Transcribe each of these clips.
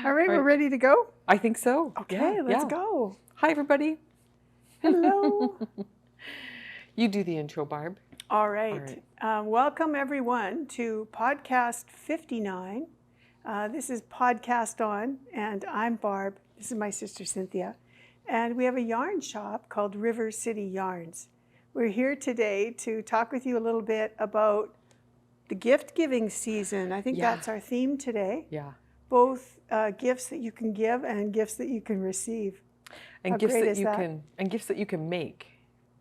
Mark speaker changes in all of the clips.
Speaker 1: All right, we're ready to go?
Speaker 2: I think so.
Speaker 1: Okay, let's go.
Speaker 2: Hi, everybody.
Speaker 1: Hello.
Speaker 2: You do the intro, Barb.
Speaker 1: All right. Welcome, everyone, to podcast 59. This is Podcast On, and I'm Barb. This is my sister, Cynthia. And we have a yarn shop called River City Yarns. We're here today to talk with you a little bit about the gift-giving season. I think that's our theme today.
Speaker 2: Yeah.
Speaker 1: Both gifts that you can give and gifts that you can receive.
Speaker 2: And gifts that you can make,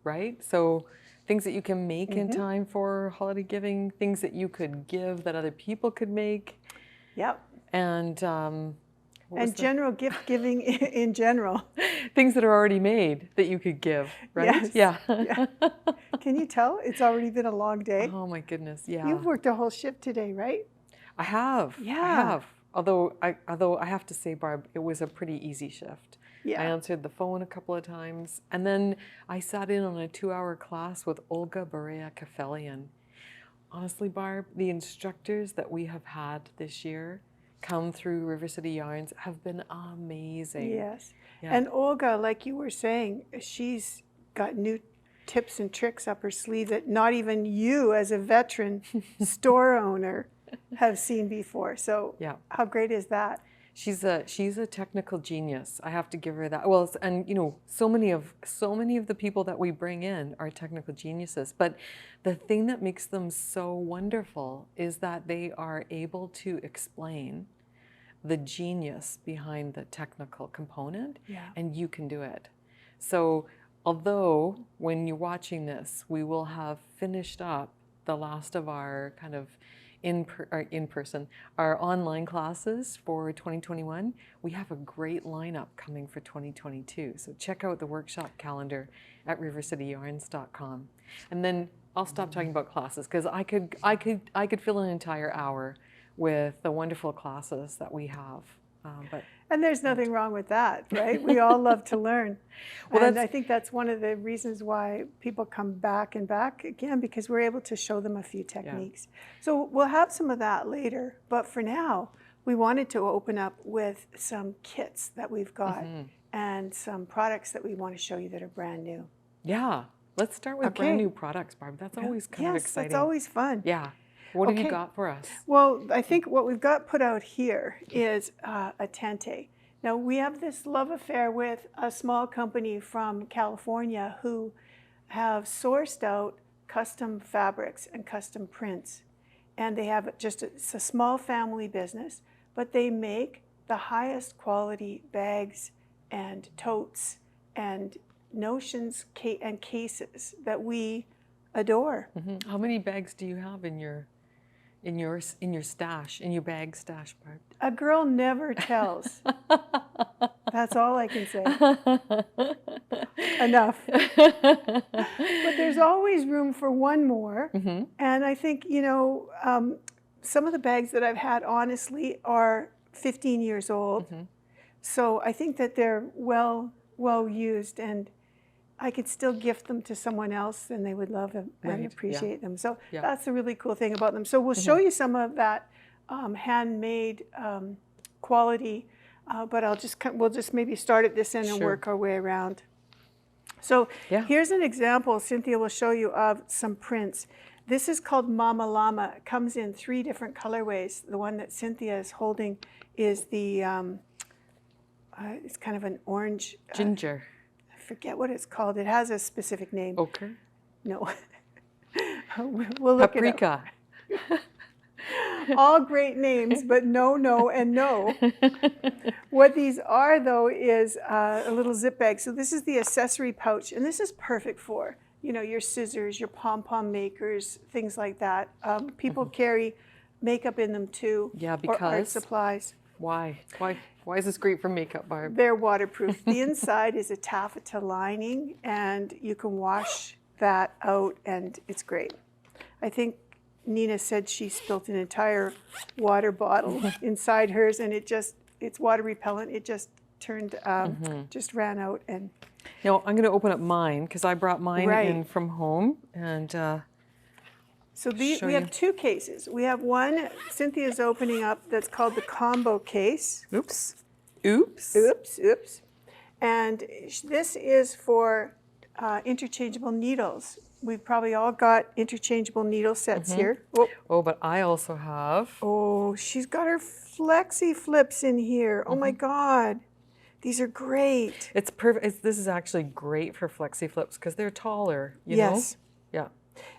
Speaker 2: right? So things that you can make in time for holiday giving, things that you could give that other people could make.
Speaker 1: Yep.
Speaker 2: And
Speaker 1: general gift giving in general.
Speaker 2: Things that are already made that you could give, right?
Speaker 1: Yes. Yeah. Can you tell? It's already been a long day.
Speaker 2: Oh my goodness, yeah.
Speaker 1: You've worked a whole shift today, right?
Speaker 2: I have.
Speaker 1: Yeah.
Speaker 2: I have. Although I have to say, Barb, it was a pretty easy shift.
Speaker 1: Yeah.
Speaker 2: I answered the phone a couple of times, and then I sat in on a 2-hour class with Olga Berea-Kafelian. Honestly, Barb, the instructors that we have had this year come through River City Yarns have been amazing.
Speaker 1: Yes.
Speaker 2: Yeah.
Speaker 1: And Olga, like you were saying, she's got new tips and tricks up her sleeve that not even you as a veteran store owner have seen before. So how great is that?
Speaker 2: She's a technical genius. I have to give her that. Well, and you know, so many of the people that we bring in are technical geniuses. But the thing that makes them so wonderful is that they are able to explain the genius behind the technical component, and you can do it. So although when you're watching this, we will have finished up the last of our kind of our online classes for 2021, we have a great lineup coming for 2022. So check out the workshop calendar at rivercityyarns.com. And then I'll stop talking about classes because I could fill an entire hour with the wonderful classes that we have.
Speaker 1: And there's nothing wrong with that, right? We all love to learn. Well, and I think that's one of the reasons why people come back and back again, because we're able to show them a few techniques. So we'll have some of that later. But for now, we wanted to open up with some kits that we've got and some products that we want to show you that are brand new.
Speaker 2: Yeah. Let's start with brand new products, Barb. That's always kind of exciting.
Speaker 1: Yes, that's always fun.
Speaker 2: Yeah. What have you got for us?
Speaker 1: Well, I think what we've got put out here is Atenti. Now, we have this love affair with a small company from California who have sourced out custom fabrics and custom prints. And they have it's a small family business, but they make the highest quality bags and totes and notions and cases that we adore.
Speaker 2: How many bags do you have in your stash, in your bag stash, Barb?
Speaker 1: A girl never tells. That's all I can say. Enough. But there's always room for one more. And I think, you know, some of the bags that I've had, honestly, are 15 years old. So I think that they're well used, and I could still gift them to someone else and they would love them and appreciate them. So that's the really cool thing about them. So we'll show you some of that handmade quality, but we'll just maybe start at this end and work our way around. So here's an example Cynthia will show you of some prints. This is called Mama Llama. It comes in 3 different colorways. The one that Cynthia is holding is the, it's kind of an orange.
Speaker 2: Ginger.
Speaker 1: Forget what it's called. It has a specific name.
Speaker 2: Ochre?
Speaker 1: No. We'll look
Speaker 2: Paprika.
Speaker 1: It up. All great names, but no, and no. What these are, though, is a little zip bag. So this is the accessory pouch, and this is perfect for, you know, your scissors, your pom-pom makers, things like that. People carry makeup in them too.
Speaker 2: Yeah, because
Speaker 1: or art supplies.
Speaker 2: Why is this great for makeup, Barb?
Speaker 1: They're waterproof. The inside is a taffeta lining, and you can wash that out, and it's great. I think Nina said she spilt an entire water bottle inside hers, and it's water repellent. It just turned, just ran out. And
Speaker 2: now I'm going to open up mine because I brought mine in from home, and
Speaker 1: So we have two cases. We have one Cynthia's opening up that's called the combo case.
Speaker 2: Oops. Oops.
Speaker 1: Oops, oops. And this is for interchangeable needles. We've probably all got interchangeable needle sets here.
Speaker 2: Oh, but I also have.
Speaker 1: Oh, she's got her flexi flips in here. Oh my God. These are great.
Speaker 2: It's perfect. This is actually great for flexi flips because they're taller, you know? Yeah.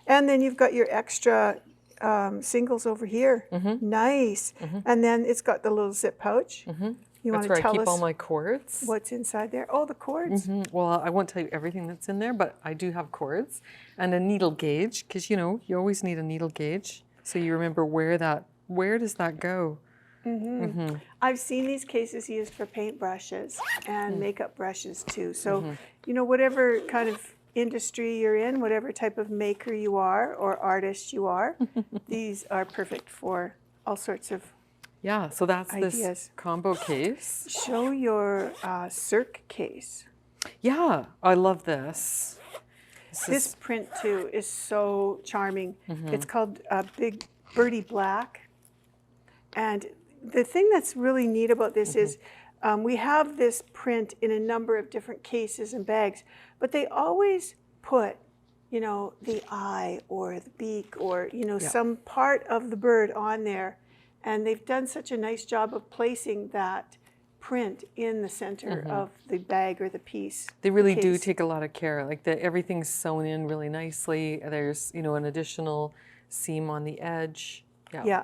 Speaker 1: And then you've got your extra singles over here. Nice. And then it's got the little zip pouch. You want
Speaker 2: That's
Speaker 1: to
Speaker 2: where I
Speaker 1: tell
Speaker 2: keep
Speaker 1: us
Speaker 2: all my cords.
Speaker 1: what's inside there? Oh, the cords.
Speaker 2: Well, I won't tell you everything that's in there, but I do have cords and a needle gauge because, you know, you always need a needle gauge so you remember where does that go.
Speaker 1: I've seen these cases used for paint brushes and makeup brushes too. So, you know, whatever kind of industry you're in, whatever type of maker you are or artist you are, these are perfect for all sorts of
Speaker 2: Yeah, so that's
Speaker 1: ideas.
Speaker 2: This combo case.
Speaker 1: Show your Zurich case.
Speaker 2: Yeah, I love this.
Speaker 1: This print too is so charming. It's called Big Birdie Black. And the thing that's really neat about this is we have this print in a number of different cases and bags, but they always put, you know, the eye or the beak or, you know, some part of the bird on there. And they've done such a nice job of placing that print in the center of the bag or the piece.
Speaker 2: They really do take a lot of care. Like everything's sewn in really nicely. There's, you know, an additional seam on the edge.
Speaker 1: Yeah.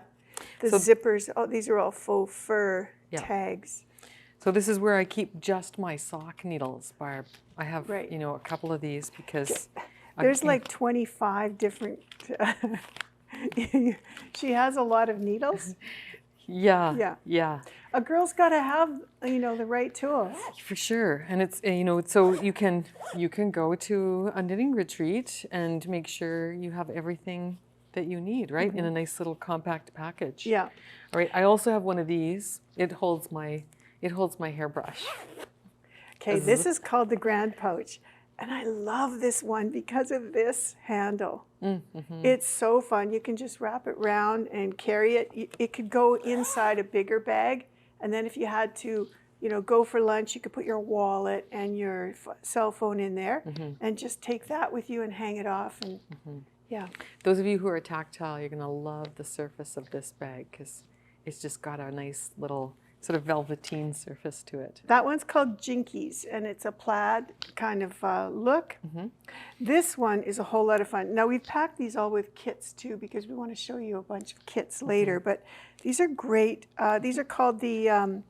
Speaker 1: The zippers, oh, these are all faux fur tags.
Speaker 2: So this is where I keep just my sock needles, Barb. I have, you know, a couple of these because...
Speaker 1: There's like 25 different... She has a lot of needles.
Speaker 2: Yeah.
Speaker 1: A girl's got to have, you know, the right tools.
Speaker 2: For sure. And it's, you know, so you can go to a knitting retreat and make sure you have everything that you need, right? In a nice little compact package.
Speaker 1: Yeah.
Speaker 2: All right. I also have one of these. It holds my hairbrush.
Speaker 1: Okay, this is called the Grand Pouch. And I love this one because of this handle. It's so fun. You can just wrap it round and carry it. It could go inside a bigger bag. And then if you had to, you know, go for lunch, you could put your wallet and your cell phone in there and just take that with you and hang it off. And yeah.
Speaker 2: Those of you who are tactile, you're going to love the surface of this bag because it's just got a nice little sort of velveteen surface to it.
Speaker 1: That one's called Jinkies, and it's a plaid kind of look. This one is a whole lot of fun. Now, we've packed these all with kits, too, because we want to show you a bunch of kits later, but these are great. These are called the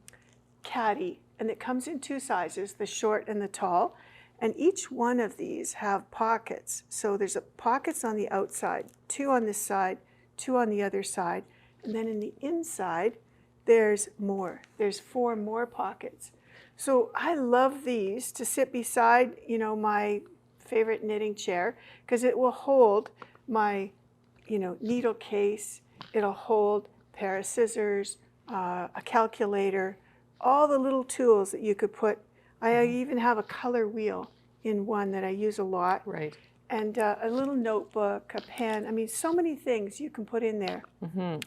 Speaker 1: Caddy, and it comes in two sizes, the short and the tall, and each one of these have pockets. So there's pockets on the outside, 2 on this side, 2 on the other side, and then in the inside, there's more. There's 4 more pockets. So I love these to sit beside, you know, my favorite knitting chair because it will hold my, you know, needle case. It'll hold a pair of scissors, a calculator, all the little tools that you could put. I even have a color wheel in one that I use a lot.
Speaker 2: Right.
Speaker 1: And a little notebook, a pen. I mean, so many things you can put in there.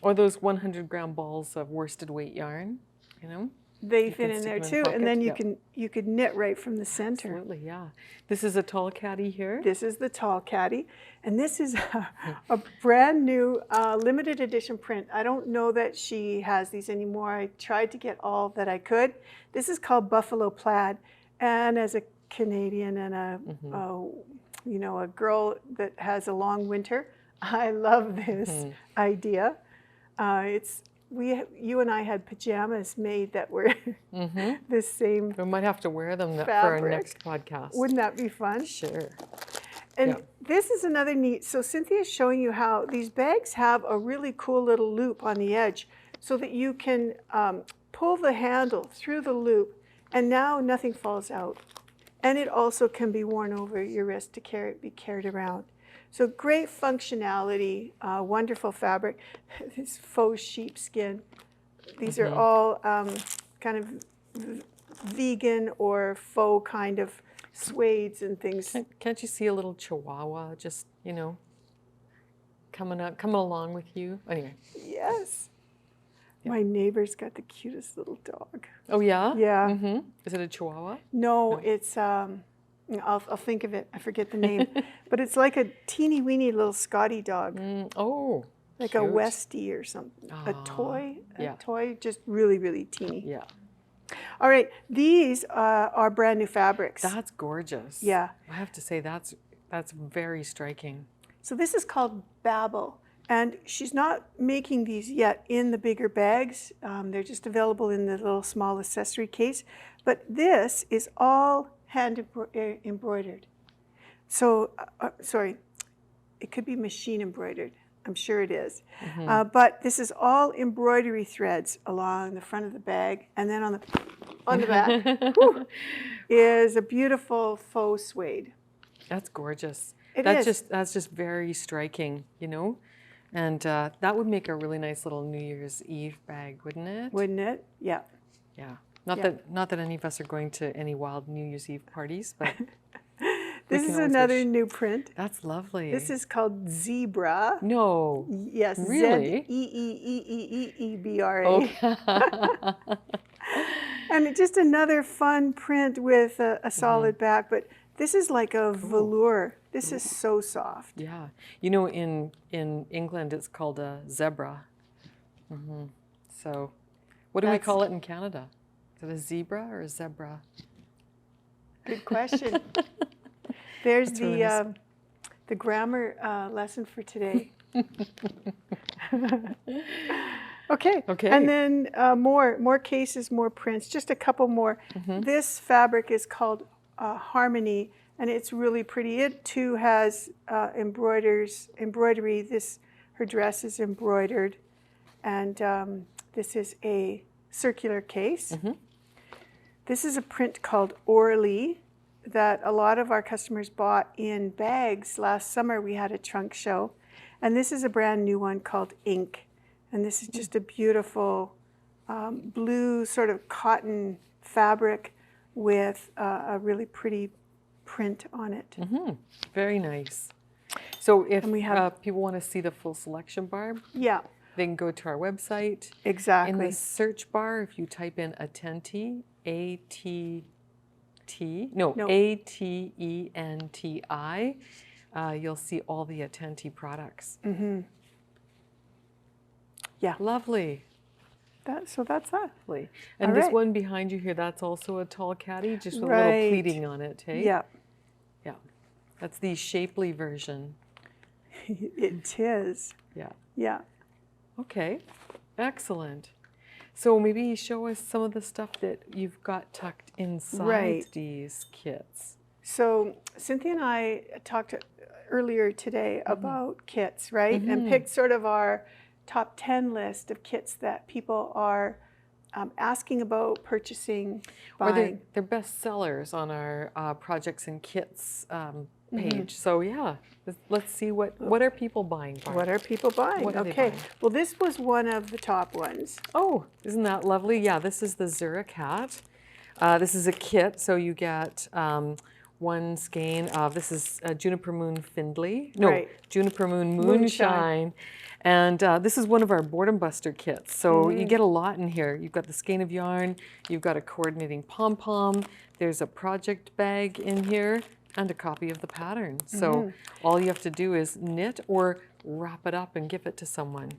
Speaker 2: Or those 100-gram balls of worsted weight yarn, you know?
Speaker 1: They fit in there too, and then you could knit right from the center.
Speaker 2: Absolutely, yeah. This is a tall caddy here.
Speaker 1: This is the tall caddy, and this is a brand new limited edition print. I don't know that she has these anymore. I tried to get all that I could. This is called Buffalo Plaid, and as a Canadian and a you know, a girl that has a long winter, I love this idea. You and I had pajamas made that were the same.
Speaker 2: We might have to wear them for our next podcast.
Speaker 1: Wouldn't that be fun?
Speaker 2: Sure.
Speaker 1: And this is another neat. So Cynthia's showing you how these bags have a really cool little loop on the edge, so that you can pull the handle through the loop, and now nothing falls out. And it also can be worn over your wrist to be carried around. So great functionality, wonderful fabric. This faux sheepskin. These are all kind of vegan or faux kind of suedes and things.
Speaker 2: Can't you see a little chihuahua just, you know, coming along with you. Anyway.
Speaker 1: Yes. My neighbor's got the cutest little dog.
Speaker 2: Oh yeah?
Speaker 1: Yeah.
Speaker 2: Mm-hmm. Is it a Chihuahua?
Speaker 1: No, it's I'll think of it. I forget the name, but it's like a teeny weeny little Scotty dog,
Speaker 2: Oh,
Speaker 1: like
Speaker 2: cute.
Speaker 1: a Westie or something. A toy, just really, really teeny.
Speaker 2: Yeah.
Speaker 1: All right, these are brand new fabrics.
Speaker 2: That's gorgeous.
Speaker 1: Yeah.
Speaker 2: I have to say that's very striking.
Speaker 1: So this is called Babel, and she's not making these yet in the bigger bags. They're just available in the little small accessory case. But this is all hand embroidered. So, sorry, it could be machine embroidered. I'm sure it is. But this is all embroidery threads along the front of the bag, and then on the back is a beautiful faux suede.
Speaker 2: That's gorgeous.
Speaker 1: That's
Speaker 2: just very striking, you know? And that would make a really nice little New Year's Eve bag, wouldn't it?
Speaker 1: Wouldn't it? Yeah.
Speaker 2: Yeah. Not that any of us are going to any wild New Year's Eve parties, but
Speaker 1: this is another new print.
Speaker 2: That's lovely.
Speaker 1: This is called Zebra.
Speaker 2: No.
Speaker 1: Yes.
Speaker 2: Really?
Speaker 1: Zeeeebra.
Speaker 2: Okay.
Speaker 1: And it's just another fun print with a solid back, but this is like a velour. This is so soft.
Speaker 2: Yeah. You know, in England, it's called a zebra. So what do we call it in Canada? Is it a zebra or a zebra?
Speaker 1: Good question. There's the grammar lesson for today. Okay. And then more cases, more prints, just a couple more. This fabric is called Harmony, and it's really pretty. It too has embroidery. Her dress is embroidered, and this is a circular case. This is a print called Orly that a lot of our customers bought in bags. Last summer we had a trunk show, and this is a brand new one called Ink, and this is just a beautiful blue sort of cotton fabric with a really pretty print on it.
Speaker 2: Very nice. So if people want to see the full selection, Barb, they can go to our website.
Speaker 1: Exactly.
Speaker 2: In the search bar, if you type in Atenti, Atenti, you'll see all the Atenti products.
Speaker 1: Yeah.
Speaker 2: Lovely.
Speaker 1: So that's that.
Speaker 2: Lovely. And this one behind you here, that's also a tall caddy, just with a little pleating on it, hey?
Speaker 1: Yeah.
Speaker 2: Yeah. That's the shapely version.
Speaker 1: It is.
Speaker 2: Yeah.
Speaker 1: Yeah.
Speaker 2: Okay. Excellent. So maybe show us some of the stuff that you've got tucked inside these kits.
Speaker 1: So Cynthia and I talked earlier today about kits, right? And picked sort of our top 10 list of kits that people are asking about purchasing, buying.
Speaker 2: Or they're best sellers on our projects and kits page. So yeah, let's see what are people buying, Barb?
Speaker 1: What are people buying?
Speaker 2: What are they
Speaker 1: Okay,
Speaker 2: buying?
Speaker 1: well this was one of the top ones.
Speaker 2: Oh, isn't that lovely? Yeah, this is the Zurich hat. This is a kit, so you get one skein of, this is Juniper Moon Findlay. No, Juniper Moon Moonshine. And this is one of our Boredom Buster kits. So you get a lot in here. You've got the skein of yarn, you've got a coordinating pom-pom, there's a project bag in here, and a copy of the pattern. So all you have to do is knit or wrap it up and give it to someone.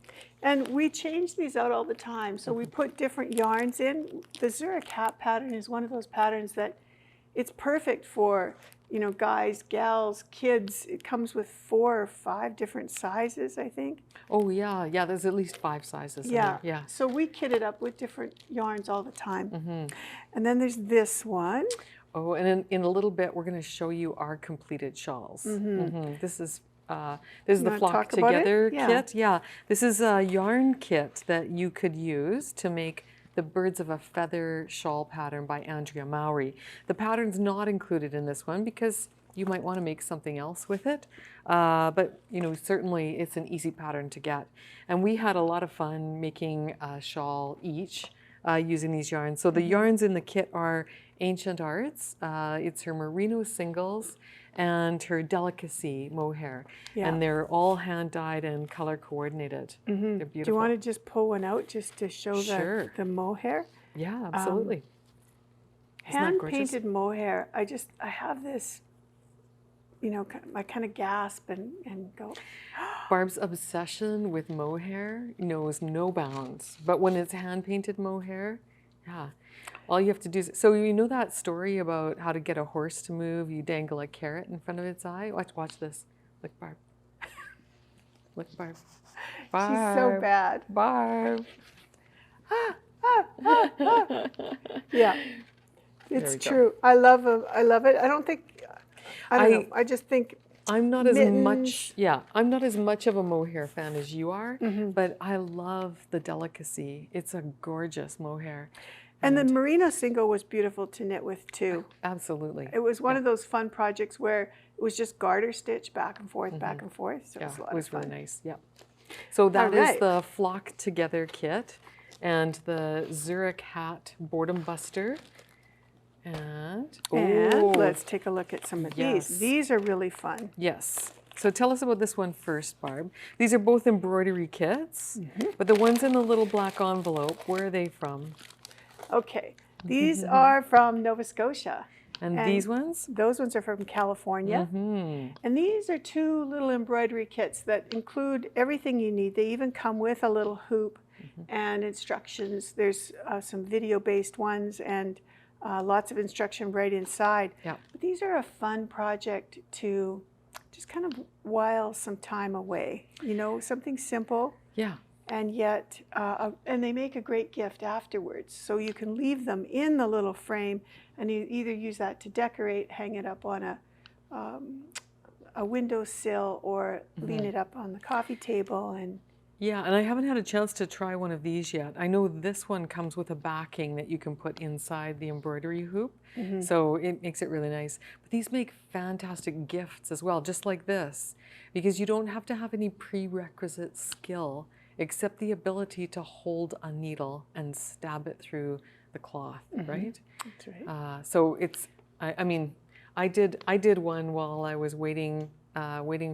Speaker 1: And we change these out all the time. So we put different yarns in. The Zurich hat pattern is one of those patterns that it's perfect for, you know, guys, gals, kids. It comes with 4 or 5 different sizes, I think. Oh
Speaker 2: yeah, there's at least 5 sizes.
Speaker 1: Yeah,
Speaker 2: in there.
Speaker 1: So we kit it up with different yarns all the time. And then there's this one.
Speaker 2: Oh, and in a little bit, we're going to show you our completed shawls. This is the Flock Together kit. Yeah, this is a yarn kit that you could use to make the Birds of a Feather shawl pattern by Andrea Mowry. The pattern's not included in this one because you might want to make something else with it. But you know, certainly it's an easy pattern to get. And we had a lot of fun making a shawl each using these yarns. So the yarns in the kit are Ancient Arts. It's her merino singles and her delicacy mohair.
Speaker 1: Yeah.
Speaker 2: And they're all hand dyed and color coordinated. They're beautiful.
Speaker 1: Do you want to just pull one out just to show
Speaker 2: Sure.
Speaker 1: the mohair?
Speaker 2: Yeah, absolutely.
Speaker 1: Hand painted mohair. I have this, you know, I kind of gasp and go.
Speaker 2: Barb's obsession with mohair knows no bounds. But when it's hand painted mohair, yeah. All you have to do is, so you know that story about how to get a horse to move? You dangle a carrot in front of its eye. Watch this. Look, Barb. Look, Barb. Barb.
Speaker 1: She's so bad.
Speaker 2: Barb.
Speaker 1: Yeah, it's true. I love it. I don't know. I just think
Speaker 2: I'm not as much.
Speaker 1: mittens.
Speaker 2: Yeah, I'm not as much of a mohair fan as you are, but I love the delicacy. It's a gorgeous mohair.
Speaker 1: And the merino single was beautiful to knit with too.
Speaker 2: Absolutely.
Speaker 1: It was one of those fun projects where it was just garter stitch back and forth, back and forth. So
Speaker 2: Yeah,
Speaker 1: it was a lot
Speaker 2: it was
Speaker 1: of fun.
Speaker 2: really nice. Yeah. So that is
Speaker 1: right.
Speaker 2: the Flock Together kit and the Zurich Hat Boredom Buster. And
Speaker 1: let's take a look at some of
Speaker 2: Yes.
Speaker 1: these. These are really fun.
Speaker 2: Yes. So tell us about this one first, Barb. These are both embroidery kits, but the ones in the little black envelope, where are they from?
Speaker 1: Okay, these are from Nova Scotia.
Speaker 2: And these ones?
Speaker 1: Those ones are from California. And these are 2 little embroidery kits that include everything you need. They even come with a little hoop and instructions. There's some video-based ones and lots of instruction right inside.
Speaker 2: Yeah.
Speaker 1: But these are a fun project to just kind of while some time away. You know, something simple.
Speaker 2: Yeah.
Speaker 1: And yet, and they make a great gift afterwards. So you can leave them in the little frame, and you either use that to decorate, hang it up on a windowsill, or lean it up on the coffee table. And
Speaker 2: Yeah, and I haven't had a chance to try one of these yet. I know this one comes with a backing that you can put inside the embroidery hoop, so it makes it really nice. But these make fantastic gifts as well, just like this, because you don't have to have any prerequisite skill except the ability to hold a needle and stab it through the cloth, right?
Speaker 1: that's right.
Speaker 2: So it's, I mean, I did one while I was waiting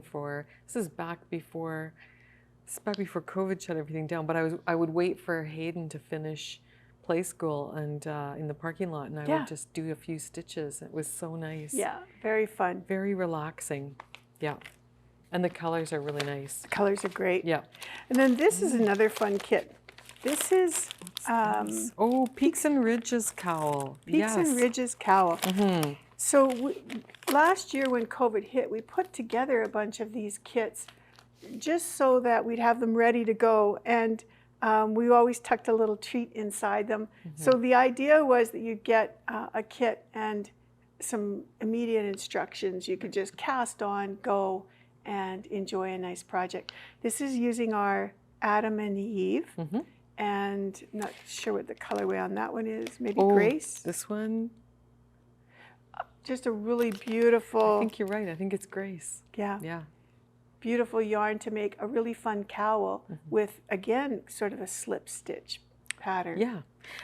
Speaker 2: for, this is back before COVID shut everything down, but I would wait for Hayden to finish play school and in the parking lot, and I would just do a few stitches. It was so nice.
Speaker 1: Yeah, very fun.
Speaker 2: Very relaxing. Yeah. And the colors are really nice.
Speaker 1: The colors are great.
Speaker 2: Yeah.
Speaker 1: And then this is another fun kit. This is
Speaker 2: Oh, Peaks and Ridges Cowl.
Speaker 1: Peaks and Ridges Cowl. So last year when COVID hit, we put together a bunch of these kits just so that we'd have them ready to go. And we always tucked a little treat inside them. So the idea was that you'd get a kit and some immediate instructions. You could just cast on, go, and enjoy a nice project. This is using our Adam and Eve. And not sure what the colorway on that one is. Maybe Grace?
Speaker 2: This one?
Speaker 1: Just a really beautiful.
Speaker 2: I think you're right. I think it's Grace.
Speaker 1: Yeah.
Speaker 2: Yeah.
Speaker 1: Beautiful yarn to make a really fun cowl with, again, sort of a slip stitch pattern.
Speaker 2: Yeah.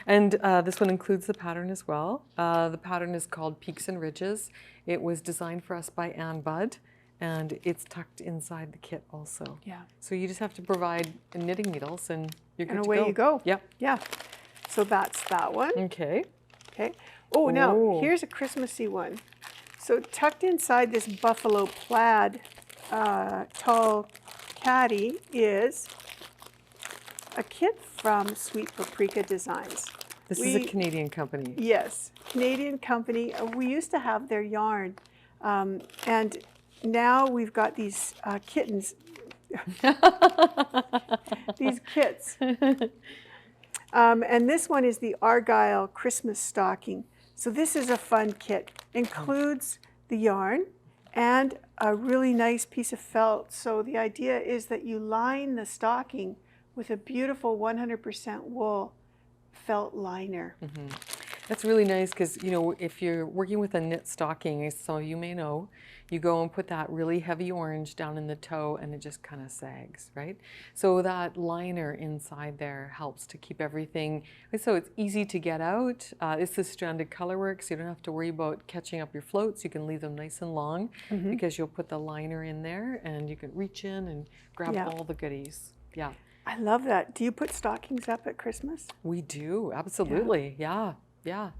Speaker 2: And this one includes the pattern as well. The pattern is called Peaks and Ridges. It was designed for us by Ann Budd, and it's tucked inside the kit also.
Speaker 1: Yeah.
Speaker 2: So you just have to provide knitting needles and you're good
Speaker 1: And
Speaker 2: to
Speaker 1: away
Speaker 2: go.
Speaker 1: you go.
Speaker 2: Yep.
Speaker 1: Yeah. So that's that one.
Speaker 2: Okay.
Speaker 1: Okay. Oh, now
Speaker 2: Oh.
Speaker 1: here's a Christmassy one. So tucked inside this buffalo plaid tall caddy is a kit from Sweet Paprika Designs.
Speaker 2: This is a Canadian company.
Speaker 1: Yes, Canadian company. We used to have their yarn, and now we've got these kittens, these kits. And this one is the Argyle Christmas Stocking. So this is a fun kit. Includes the yarn and a really nice piece of felt. So the idea is that you line the stocking with a beautiful 100% wool felt liner.
Speaker 2: That's really nice because, you know, if you're working with a knit stocking, as some of you may know, you go and put that really heavy orange down in the toe and it just kind of sags, right? So that liner inside there helps to keep everything, so it's easy to get out. It's the stranded colorwork, so you don't have to worry about catching up your floats. You can leave them nice and long because you'll put the liner in there and you can reach in and grab all the goodies. Yeah.
Speaker 1: I love that. Do you put stockings up at Christmas?
Speaker 2: We do, absolutely. Yeah. Yeah,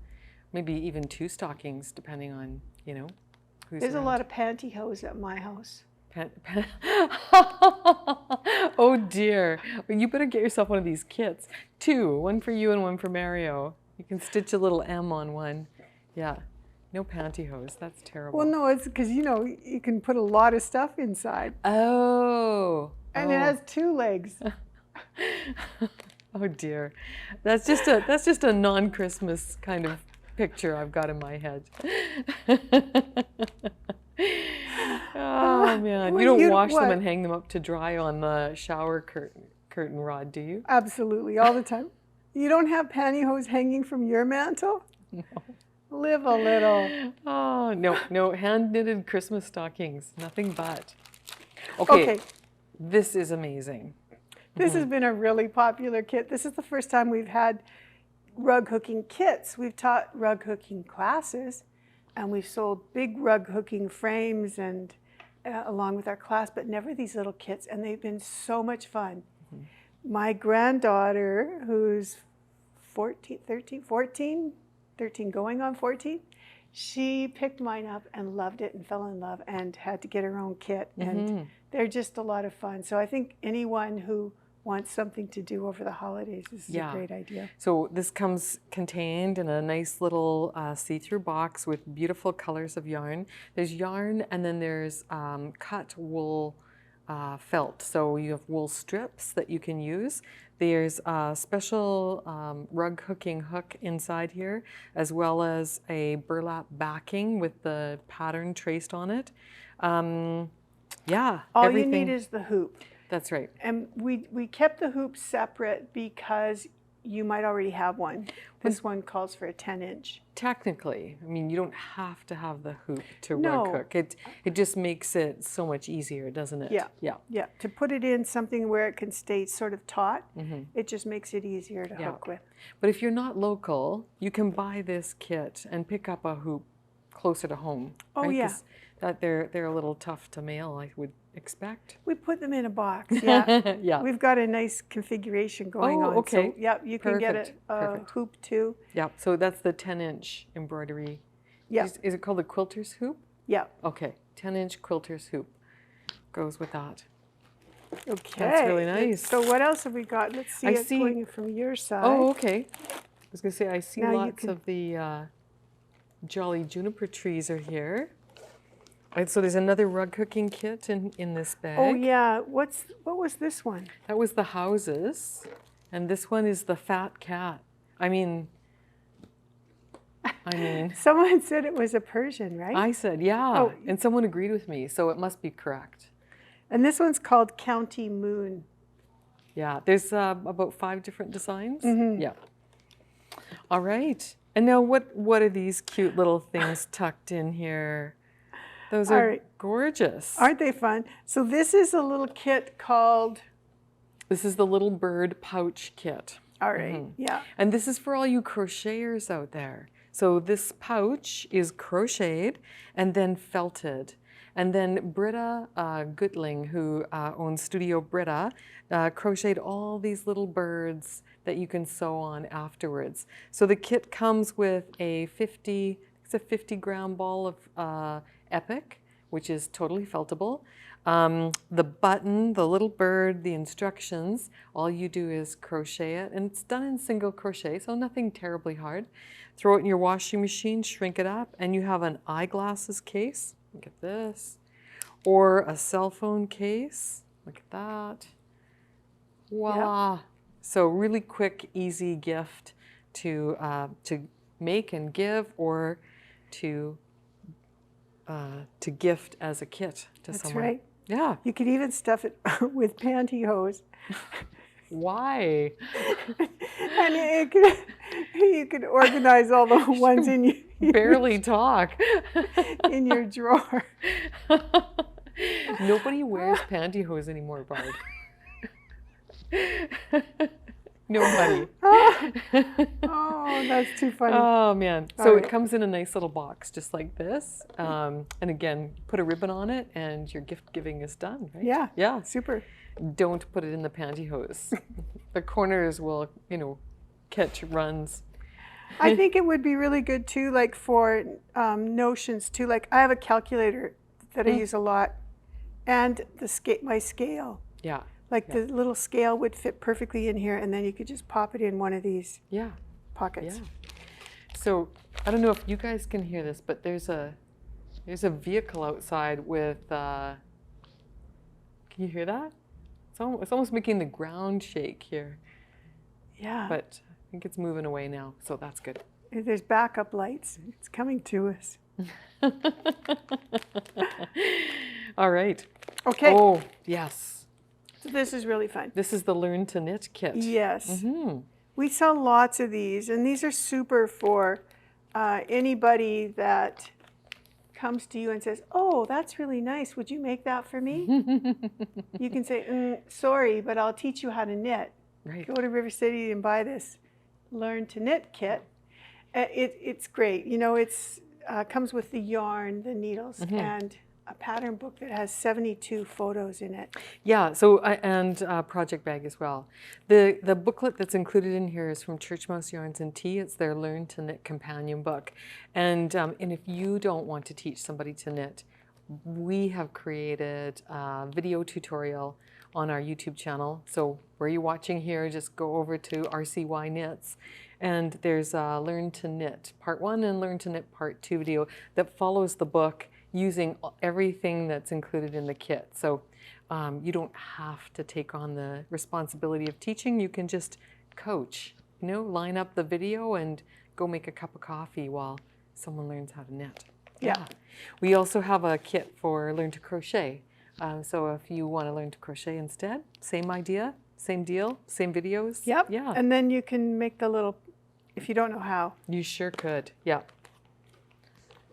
Speaker 2: maybe even 2 stockings, depending on, you know, who's
Speaker 1: There's
Speaker 2: around.
Speaker 1: a lot of pantyhose at my house.
Speaker 2: Oh dear, well, you better get yourself one of these kits. 2, one for you and one for Mario. You can stitch a little M on one. Yeah, no pantyhose, that's terrible.
Speaker 1: Well, no, it's because, you know, you can put a lot of stuff inside.
Speaker 2: Oh.
Speaker 1: And it has 2 legs.
Speaker 2: Oh dear, that's just a non-Christmas kind of picture I've got in my head. Oh man,
Speaker 1: Well,
Speaker 2: you don't
Speaker 1: you-
Speaker 2: wash them
Speaker 1: what?
Speaker 2: and hang them up to dry on the shower curtain rod, do you?
Speaker 1: Absolutely, all the time. You don't have pantyhose hanging from your mantle?
Speaker 2: No.
Speaker 1: Live a little.
Speaker 2: Oh no, hand knitted Christmas stockings, nothing but. Okay. This is amazing.
Speaker 1: This has been a really popular kit. This is the first time we've had rug hooking kits. We've taught rug hooking classes, and we've sold big rug hooking frames and along with our class, but never these little kits, and they've been so much fun. My granddaughter, who's 13 going on 14, she picked mine up and loved it and fell in love and had to get her own kit, and they're just a lot of fun. So I think anyone who wants something to do over the holidays, this is a great idea.
Speaker 2: So this comes contained in a nice little see-through box with beautiful colors of yarn. There's yarn and then there's cut wool felt. So you have wool strips that you can use. There's a special rug hooking hook inside here, as well as a burlap backing with the pattern traced on it. Yeah,
Speaker 1: All
Speaker 2: everything.
Speaker 1: you need is the hoop.
Speaker 2: That's right.
Speaker 1: And we kept the hoop separate because you might already have one. This one calls for a 10-inch.
Speaker 2: Technically, I mean, you don't have to have the hoop to
Speaker 1: No.
Speaker 2: rug hook. It just makes it so much easier, doesn't it?
Speaker 1: Yeah.
Speaker 2: Yeah.
Speaker 1: Yeah, to put it in something where it can stay sort of taut, it just makes it easier to
Speaker 2: Yeah.
Speaker 1: hook with.
Speaker 2: But if you're not local, you can buy this kit and pick up a hoop closer to home.
Speaker 1: Oh,
Speaker 2: right?
Speaker 1: yeah.
Speaker 2: 'Cause that they're a little tough to mail, I would expect.
Speaker 1: We put them in a box, yeah.
Speaker 2: Yeah.
Speaker 1: We've got a nice configuration going on.
Speaker 2: Okay.
Speaker 1: So, yeah, you can get
Speaker 2: Perfect.
Speaker 1: a
Speaker 2: Perfect.
Speaker 1: hoop too.
Speaker 2: Yeah. So that's the 10-inch embroidery.
Speaker 1: Yeah.
Speaker 2: Is it called the quilter's hoop?
Speaker 1: Yeah.
Speaker 2: Okay. 10-inch quilter's hoop goes with that.
Speaker 1: Okay.
Speaker 2: That's really nice.
Speaker 1: So what else have we got? Let's see
Speaker 2: I
Speaker 1: it
Speaker 2: see-
Speaker 1: going from your side.
Speaker 2: Oh, okay. I was going to say, I see
Speaker 1: Now you
Speaker 2: lots
Speaker 1: can-
Speaker 2: of the jolly juniper trees are here. Right, so there's another rug hooking kit in this bag.
Speaker 1: Oh yeah. What was this one?
Speaker 2: That was the houses. And this one is the fat cat. I mean,
Speaker 1: Someone said it was a Persian, right?
Speaker 2: I said, yeah.
Speaker 1: Oh.
Speaker 2: And someone agreed with me, so it must be correct.
Speaker 1: And this one's called County Moon.
Speaker 2: Yeah, there's about 5 different designs.
Speaker 1: Mm-hmm.
Speaker 2: Yeah. All right. And now what are these cute little things tucked in here? Those are gorgeous.
Speaker 1: Aren't they fun? So this is a little kit called,
Speaker 2: This is the little bird pouch kit.
Speaker 1: all right, yeah.
Speaker 2: And this is for all you crocheters out there. So this pouch is crocheted and then felted. And then Britta Goodling, who owns Studio Britta, crocheted all these little birds that you can sew on afterwards. So the kit comes with a 50-gram ball of Epic, which is totally feltable. The button, the little bird, the instructions, all you do is crochet it, and it's done in single crochet, so nothing terribly hard. Throw it in your washing machine, shrink it up, and you have an eyeglasses case. Look at this. Or a cell phone case. Look at that. Voila. Yep. So really quick, easy gift to make and give, or to gift as a kit to someone.
Speaker 1: That's right.
Speaker 2: Yeah.
Speaker 1: You could even stuff it with pantyhose.
Speaker 2: Why?
Speaker 1: And You could organize all the ones in your,
Speaker 2: Barely talk.
Speaker 1: in your drawer.
Speaker 2: Nobody wears pantyhose anymore, Barb. Nobody.
Speaker 1: Oh, that's too funny.
Speaker 2: Oh man. So
Speaker 1: right.
Speaker 2: it comes in a nice little box just like this. And again, put a ribbon on it and your gift giving is done, right?
Speaker 1: Yeah.
Speaker 2: Yeah.
Speaker 1: Super.
Speaker 2: Don't put it in the pantyhose. The corners will, catch runs.
Speaker 1: I think it would be really good too, like for notions too. Like I have a calculator that I use a lot, and my scale.
Speaker 2: Yeah.
Speaker 1: Like the little scale would fit perfectly in here, and then you could just pop it in one of these pockets.
Speaker 2: Yeah. So I don't know if you guys can hear this, but there's a vehicle outside with. Can you hear that? It's almost making the ground shake here.
Speaker 1: Yeah.
Speaker 2: But I think it's moving away now, so that's good.
Speaker 1: There's backup lights. It's coming to us.
Speaker 2: All right.
Speaker 1: Okay.
Speaker 2: Oh, yes.
Speaker 1: So this is really fun.
Speaker 2: This is the Learn to Knit kit.
Speaker 1: Yes. We sell lots of these, and these are super for anybody that comes to you and says, "Oh, that's really nice. Would you make that for me?" You can say, "Sorry, but I'll teach you how to knit."
Speaker 2: Right.
Speaker 1: Go to River City and buy this Learn to Knit kit. It's great. It's comes with the yarn, the needles, and a pattern book that has 72 photos in it.
Speaker 2: Yeah, so and a project bag as well. The booklet that's included in here is from Church Mouse Yarns and Tea. It's their Learn to Knit companion book. And if you don't want to teach somebody to knit, we have created a video tutorial on our YouTube channel. So where you're watching here, just go over to RCY Knits. And there's Learn to Knit Part 1 and Learn to Knit Part 2 video that follows the book using everything that's included in the kit. So you don't have to take on the responsibility of teaching. You can just coach, line up the video and go make a cup of coffee while someone learns how to knit.
Speaker 1: Yeah.
Speaker 2: We also have a kit for Learn to Crochet. So if you want to learn to crochet instead, same idea, same deal, same videos.
Speaker 1: Yep.
Speaker 2: Yeah.
Speaker 1: And then you can make the little, if you don't know how.
Speaker 2: You sure could. Yeah.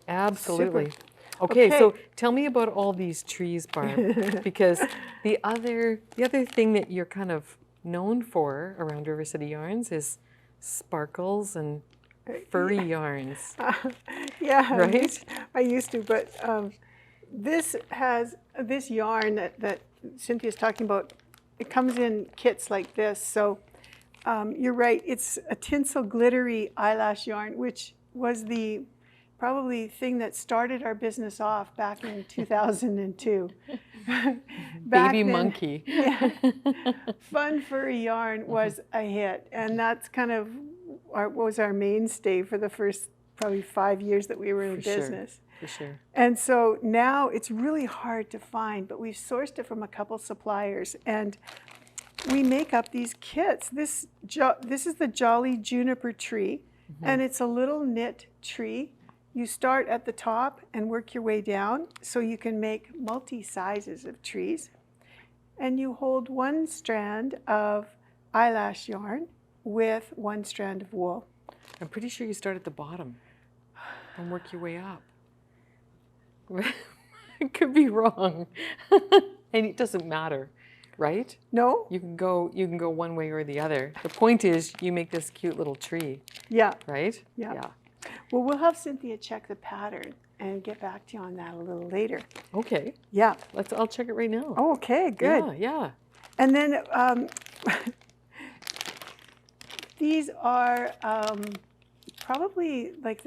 Speaker 2: Absolutely.
Speaker 1: Super.
Speaker 2: Okay, so tell me about all these trees, Barb, because the other thing that you're kind of known for around River City Yarns is sparkles and furry yarns.
Speaker 1: Yeah,
Speaker 2: right?
Speaker 1: I used to, but this yarn that Cynthia's talking about, it comes in kits like this. So you're right, it's a tinsel glittery eyelash yarn, which was the probably thing that started our business off back in 2002.
Speaker 2: Baby monkey.
Speaker 1: Yeah, fun furry yarn was a hit, and that's kind of was our mainstay for the first probably 5 years that we were in business.
Speaker 2: For sure. And
Speaker 1: so now it's really hard to find, but we've sourced it from a couple suppliers, and we make up these kits. This is the Jolly Juniper tree, and it's a little knit tree. You start at the top and work your way down, so you can make multi-sizes of trees. And you hold one strand of eyelash yarn with one strand of wool.
Speaker 2: I'm pretty sure you start at the bottom and work your way up. I could be wrong. And it doesn't matter, right?
Speaker 1: No?
Speaker 2: You can go one way or the other. The point is you make this cute little tree.
Speaker 1: Yeah.
Speaker 2: Right?
Speaker 1: Yeah. Well, we'll have Cynthia check the pattern and get back to you on that a little later.
Speaker 2: Okay.
Speaker 1: Yeah.
Speaker 2: I'll check it right now.
Speaker 1: Oh, okay, good.
Speaker 2: Yeah.
Speaker 1: And then these are probably like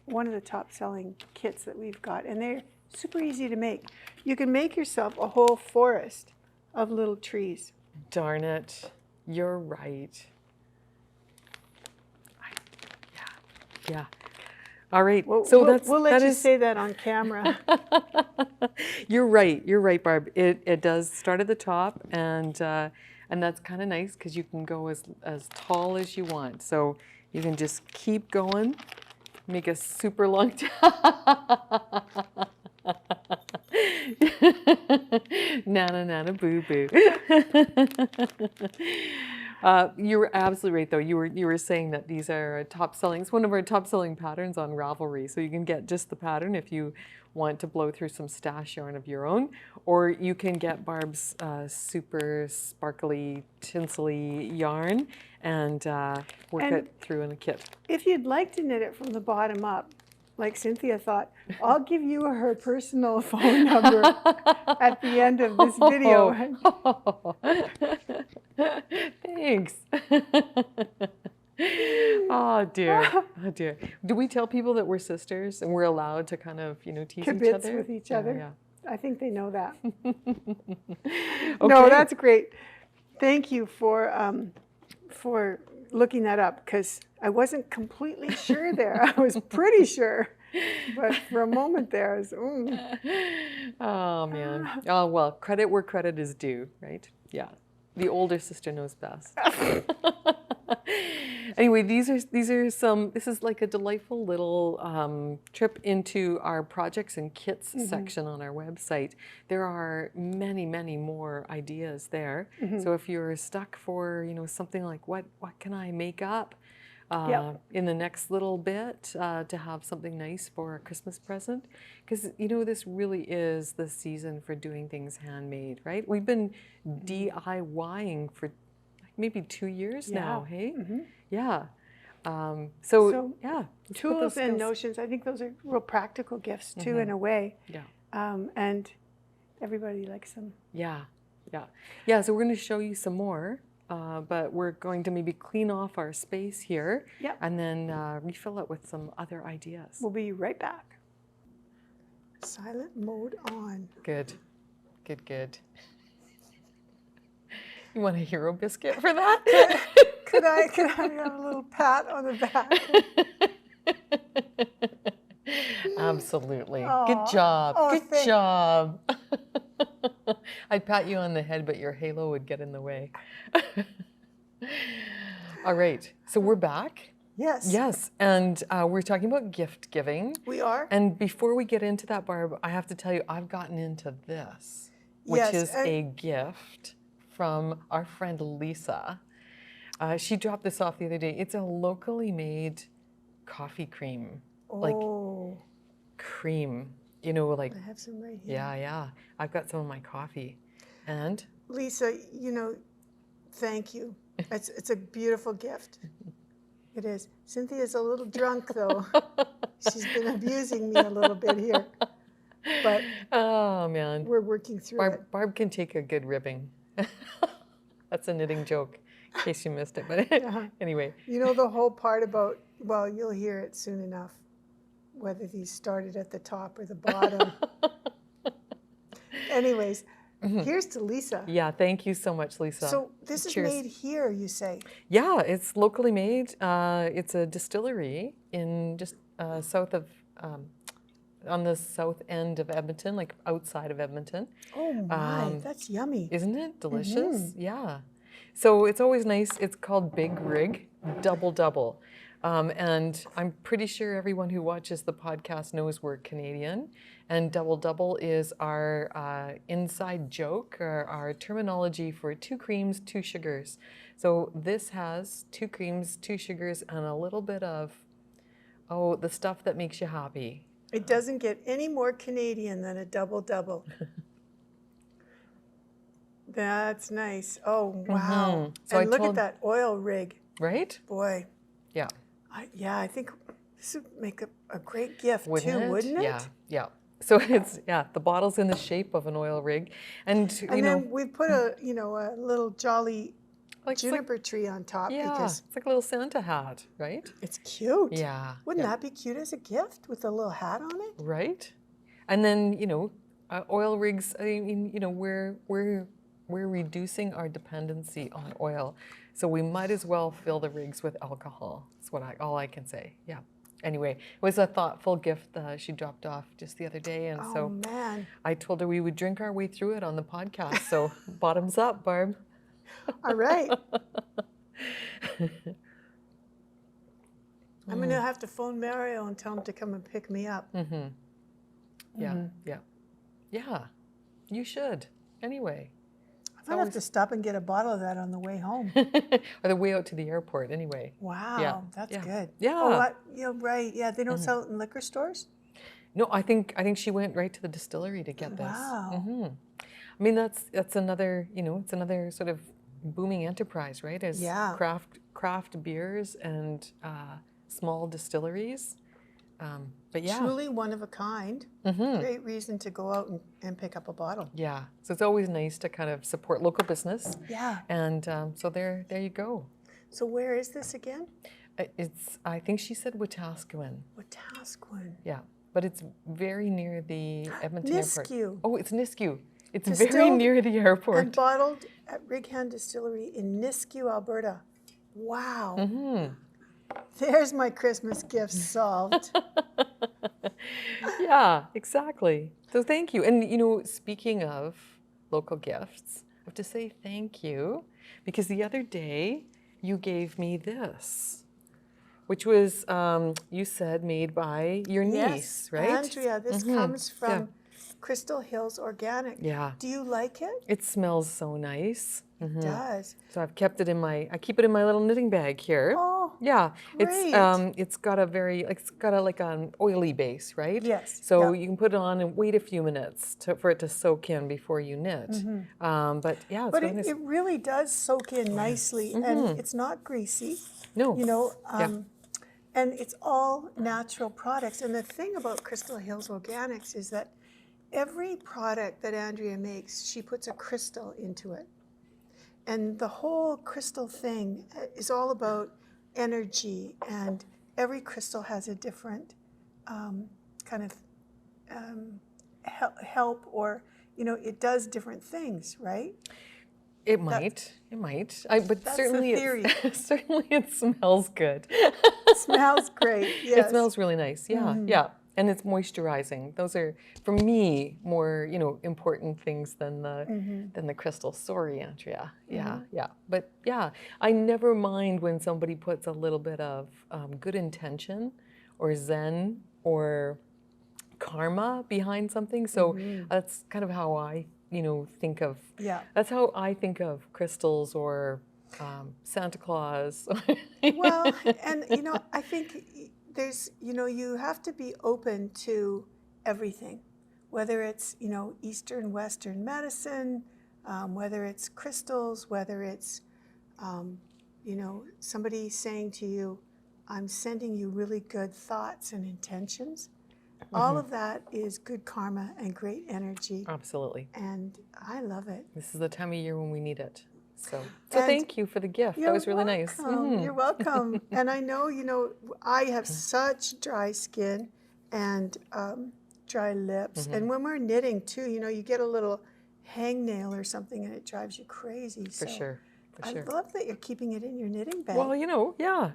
Speaker 1: one of the top selling kits that we've got, and they're super easy to make. You can make yourself a whole forest of little trees.
Speaker 2: Darn it. You're right. Yeah. All right.
Speaker 1: We'll let you say that on camera.
Speaker 2: You're right, Barb. It does start at the top, and that's kind of nice because you can go as tall as you want. So you can just keep going, make a super long Nana boo boo. You're absolutely right, though. You were saying that these are top selling. It's one of our top selling patterns on Ravelry. So you can get just the pattern if you want to blow through some stash yarn of your own, or you can get Barb's super sparkly, tinsely yarn and work it through in a kit.
Speaker 1: If you'd like to knit it from the bottom up, like Cynthia thought, I'll give you her personal phone number at the end of this video.
Speaker 2: Thanks. Oh dear. Oh dear. Do we tell people that we're sisters and we're allowed to kind of, tease each
Speaker 1: Kibitz
Speaker 2: other?
Speaker 1: with each other.
Speaker 2: Yeah.
Speaker 1: I think they know that.
Speaker 2: Okay.
Speaker 1: No, that's great. Thank you for looking that up, because I wasn't completely sure there. I was pretty sure, but for a moment there, I was,
Speaker 2: Oh man. Oh well, credit where credit is due, right? Yeah. The older sister knows best. Anyway, this is like a delightful little trip into our projects and kits section on our website. There are many, many more ideas there. So if you're stuck for, something like what can I make up in the next little bit to have something nice for a Christmas present? Because, this really is the season for doing things handmade, right? We've been DIYing for maybe 2 years now, hey? Yeah. So yeah.
Speaker 1: Tools and notions, I think those are real practical gifts too, in a way.
Speaker 2: Yeah.
Speaker 1: And everybody likes them.
Speaker 2: Yeah. Yeah. Yeah. So we're going to show you some more, but we're going to maybe clean off our space here and then refill it with some other ideas.
Speaker 1: We'll be right back. Silent mode on.
Speaker 2: Good. Good, good. You want a hero biscuit for that?
Speaker 1: Could I have a little pat on the back?
Speaker 2: Absolutely.
Speaker 1: Aww.
Speaker 2: Good job.
Speaker 1: Oh,
Speaker 2: Good job. I'd pat you on the head, but your halo would get in the way. All right. So we're back.
Speaker 1: Yes.
Speaker 2: Yes. And we're talking about gift giving.
Speaker 1: We are.
Speaker 2: And before we get into that, Barb, I have to tell you, I've gotten into this, which is a gift from our friend Lisa. She dropped this off the other day. It's a locally made coffee cream. Like cream, like.
Speaker 1: I have some right here.
Speaker 2: Yeah, yeah. I've got some of my coffee. And?
Speaker 1: Lisa, thank you. It's a beautiful gift. It is. Cynthia's a little drunk, though. She's been abusing me a little bit here. But
Speaker 2: oh, man.
Speaker 1: We're working through it.
Speaker 2: Barb can take a good ribbing. That's a knitting joke, in case you missed it. But anyway.
Speaker 1: The whole part about, well, you'll hear it soon enough, whether these started at the top or the bottom. Anyways, here's to Lisa.
Speaker 2: Yeah, thank you so much, Lisa.
Speaker 1: So this is made here, you say?
Speaker 2: Yeah, it's locally made. It's a distillery in just south of, on the south end of Edmonton, like outside of Edmonton.
Speaker 1: Oh my, that's yummy.
Speaker 2: Isn't it delicious? Yeah. So it's always nice. It's called Big Rig, double. And I'm pretty sure everyone who watches the podcast knows we're Canadian. And double is our inside joke, or our terminology for 2 creams, 2 sugars. So this has 2 creams, 2 sugars, and a little bit of, the stuff that makes you happy.
Speaker 1: It doesn't get any more Canadian than a double. That's nice. Oh, wow.
Speaker 2: So
Speaker 1: and look at that oil rig.
Speaker 2: Right?
Speaker 1: Boy.
Speaker 2: Yeah.
Speaker 1: I think this would make a great gift
Speaker 2: wouldn't
Speaker 1: it?
Speaker 2: Yeah, yeah. So it's, the bottle's in the shape of an oil rig. And
Speaker 1: then we put a little jolly juniper tree on top.
Speaker 2: Yeah,
Speaker 1: because
Speaker 2: it's like a little Santa hat, right?
Speaker 1: It's cute.
Speaker 2: Yeah.
Speaker 1: Wouldn't that be cute as a gift with a little hat on it?
Speaker 2: Right. And then, oil rigs, we're reducing our dependency on oil. So we might as well fill the rigs with alcohol. That's all I can say. Yeah. Anyway, it was a thoughtful gift she dropped off just the other day. And so
Speaker 1: man.
Speaker 2: I told her we would drink our way through it on the podcast. So bottoms up, Barb.
Speaker 1: All right. I'm going to have to phone Mario and tell him to come and pick me up.
Speaker 2: Yeah, yeah. Yeah, you should. Anyway.
Speaker 1: I'll have to stop and get a bottle of that on the way home.
Speaker 2: Or the way out to the airport, anyway.
Speaker 1: Wow, that's good.
Speaker 2: Yeah.
Speaker 1: Oh, right. Yeah, they don't sell it in liquor stores?
Speaker 2: No, I think she went right to the distillery to get this.
Speaker 1: Wow.
Speaker 2: I mean, that's another, it's another sort of booming enterprise, right? As craft beers and small distilleries. But yeah.
Speaker 1: Truly one of a kind. Great reason to go out and pick up a bottle.
Speaker 2: Yeah. So it's always nice to kind of support local business.
Speaker 1: Yeah.
Speaker 2: And so there you go.
Speaker 1: So where is this again?
Speaker 2: I think she said Wetaskiwin.
Speaker 1: Wetaskiwin.
Speaker 2: Yeah. But it's very near the Edmonton airport.
Speaker 1: Nisku.
Speaker 2: Oh, it's Nisku. It's
Speaker 1: Distilled
Speaker 2: very near the airport.
Speaker 1: And bottled at Righand Distillery in Nisku, Alberta. Wow. There's my Christmas gift solved.
Speaker 2: Yeah, exactly. So thank you. And speaking of local gifts, I have to say thank you because the other day you gave me this, which was, you said, made by your niece, right?
Speaker 1: Andrea, this comes from Crystal Hills Organic.
Speaker 2: Yeah.
Speaker 1: Do you like it?
Speaker 2: It smells so nice.
Speaker 1: It does.
Speaker 2: So I've kept it I keep it in my little knitting bag here.
Speaker 1: Oh,
Speaker 2: yeah.
Speaker 1: great.
Speaker 2: It's got like an oily base, right?
Speaker 1: Yes.
Speaker 2: So you can put it on and wait a few minutes for it to soak in before you knit. But yeah, it's really nice.
Speaker 1: It really does soak in nicely, and it's not greasy.
Speaker 2: No.
Speaker 1: And it's all natural products. And the thing about Crystal Hills Organics is that every product that Andrea makes, she puts a crystal into it. And the whole crystal thing is all about energy, and every crystal has a different kind of help, or it does different things, right?
Speaker 2: It might. But
Speaker 1: that's
Speaker 2: certainly,
Speaker 1: the theory.
Speaker 2: Certainly, it smells good.
Speaker 1: It smells great. Yes.
Speaker 2: It smells really nice. Yeah, yeah. And it's moisturizing. Those are, for me, more important things than the crystal. Sorry, Andrea. Yeah, yeah. But yeah, I never mind when somebody puts a little bit of good intention, or zen, or karma behind something. So that's kind of how I think of. Yeah. That's how I think of crystals or Santa Claus.
Speaker 1: Well, and I think there's, you have to be open to everything, whether it's, Eastern, Western medicine, whether it's crystals, whether it's, somebody saying to you, I'm sending you really good thoughts and intentions. All of that is good karma and great energy.
Speaker 2: Absolutely.
Speaker 1: And I love it.
Speaker 2: This is the time of year when we need it. So thank you for the gift. That was really nice.
Speaker 1: You're welcome. And I know, I have such dry skin and dry lips. And when we're knitting too, you get a little hangnail or something and it drives you crazy.
Speaker 2: For sure.
Speaker 1: I love that you're keeping it in your knitting bag.
Speaker 2: Well, yeah.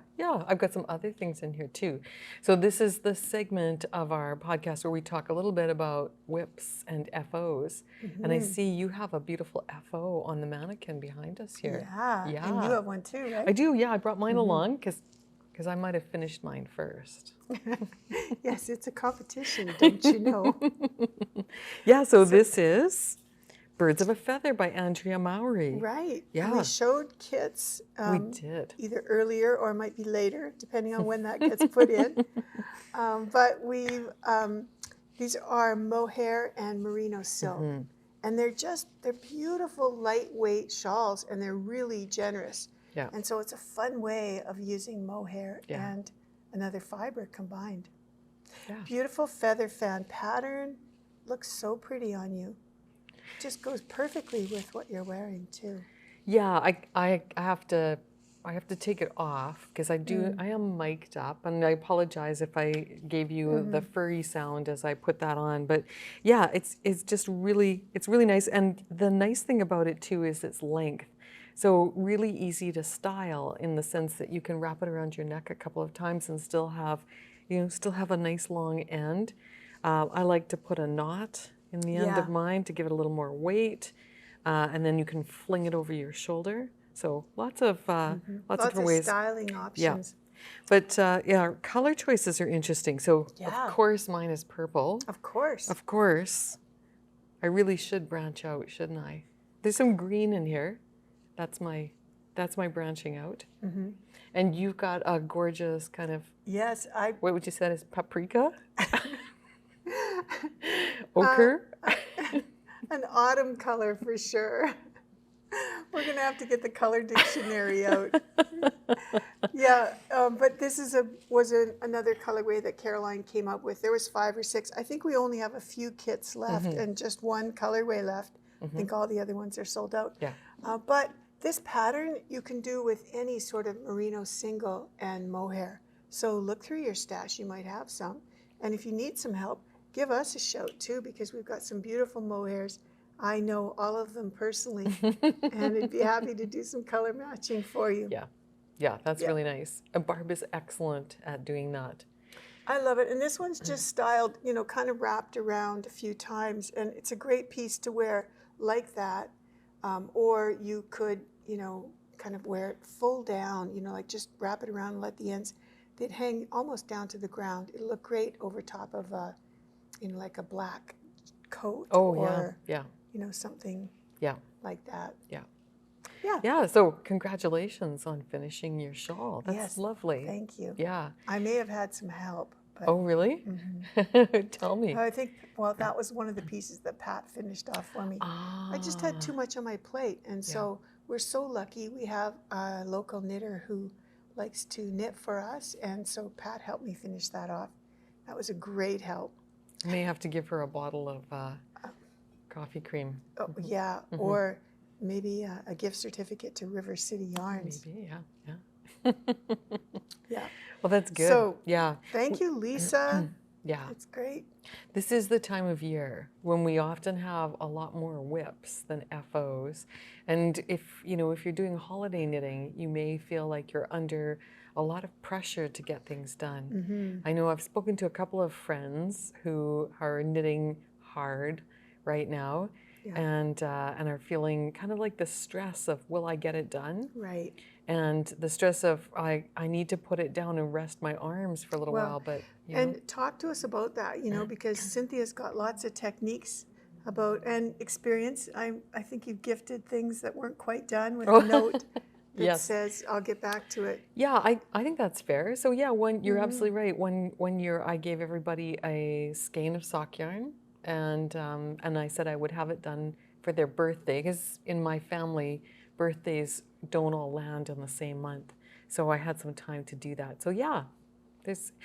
Speaker 2: I've got some other things in here too. So this is the segment of our podcast where we talk a little bit about whips and FOs. And I see you have a beautiful FO on the mannequin behind us here.
Speaker 1: Yeah. And you have one too, right?
Speaker 2: I do, yeah. I brought mine along because I might have finished mine first.
Speaker 1: Yes, it's a competition, don't you know?
Speaker 2: Yeah, so this is Birds of a Feather by Andrea Mowry.
Speaker 1: Right.
Speaker 2: Yeah.
Speaker 1: And we showed kits.
Speaker 2: We did.
Speaker 1: Either earlier or it might be later, depending on when that gets put in. But these are mohair and merino silk. And they're beautiful, lightweight shawls, and they're really generous. Yeah. And so it's a fun way of using mohair and another fiber combined. Yeah. Beautiful feather fan pattern. Looks so pretty on you. Just goes perfectly with what you're wearing too. Yeah,
Speaker 2: I have to take it off because I am mic'd up, and I apologize if I gave you the furry sound as I put that on. But yeah, it's really nice, and the nice thing about it too is its length. So really easy to style in the sense that you can wrap it around your neck a couple of times and still have a nice long end. I like to put a knot in the end of mine to give it a little more weight, and then you can fling it over your shoulder. So lots of different ways.
Speaker 1: Styling options.
Speaker 2: Yeah. But color choices are interesting. So of course mine is purple.
Speaker 1: Of course.
Speaker 2: Of course. I really should branch out, shouldn't I? There's some green in here. That's my branching out. And you've got a gorgeous kind of,
Speaker 1: Yes,
Speaker 2: what would you say is paprika? Ochre?
Speaker 1: An autumn color for sure. We're going to have to get the color dictionary out. Yeah, but this was another colorway that Caroline came up with. There was 5 or 6. I think we only have a few kits left and just one colorway left. I think all the other ones are sold out.
Speaker 2: Yeah.
Speaker 1: But this pattern you can do with any sort of merino single and mohair. So look through your stash, you might have some. And if you need some help, give us a shout too, because we've got some beautiful mohairs. I know all of them personally, and I'd be happy to do some color matching for you.
Speaker 2: Yeah, that's really nice. And Barb is excellent at doing that.
Speaker 1: I love it. And this one's just styled, you know, kind of wrapped around a few times. And it's a great piece to wear like that. Or you could, you know, kind of wear it full down, you know, like just wrap it around and let the ends, they'd hang almost down to the ground. It'll look great over top of a, you know, like a black coat. Or, you know, something like that. Yeah,
Speaker 2: so congratulations on finishing your shawl. That's lovely.
Speaker 1: Thank you.
Speaker 2: Yeah.
Speaker 1: I may have had some help. But,
Speaker 2: oh, really? Tell me.
Speaker 1: I think, well, that was one of the pieces that Pat finished off for me. I just had too much on my plate. And so we're so lucky. We have a local knitter who likes to knit for us. And so Pat helped me finish that off. That was a great help.
Speaker 2: You may have to give her a bottle of coffee cream.
Speaker 1: Oh, yeah, or maybe a gift certificate to River City Yarns.
Speaker 2: Maybe, yeah.
Speaker 1: Yeah.
Speaker 2: Well, that's good.
Speaker 1: So,
Speaker 2: yeah.
Speaker 1: Thank you, Lisa.
Speaker 2: Yeah.
Speaker 1: That's great.
Speaker 2: This is the time of year when we often have a lot more whips than FOs. And if you're doing holiday knitting, you may feel like you're under a lot of pressure to get things done. I know I've spoken to a couple of friends who are knitting hard right now and are feeling kind of like the stress of, will I get it done?
Speaker 1: Right.
Speaker 2: And the stress of, I need to put it down and rest my arms for a little while. But
Speaker 1: and talk to us about that, you know, because Cynthia's got lots of techniques about and experience. I think you've gifted things that weren't quite done with a note that says, I'll get back to it.
Speaker 2: Yeah, I think that's fair. So yeah, you're absolutely right. One year I gave everybody a skein of sock yarn, and I said I would have it done for their birthday, because in my family, birthdays don't all land in the same month. So I had some time to do that. So yeah,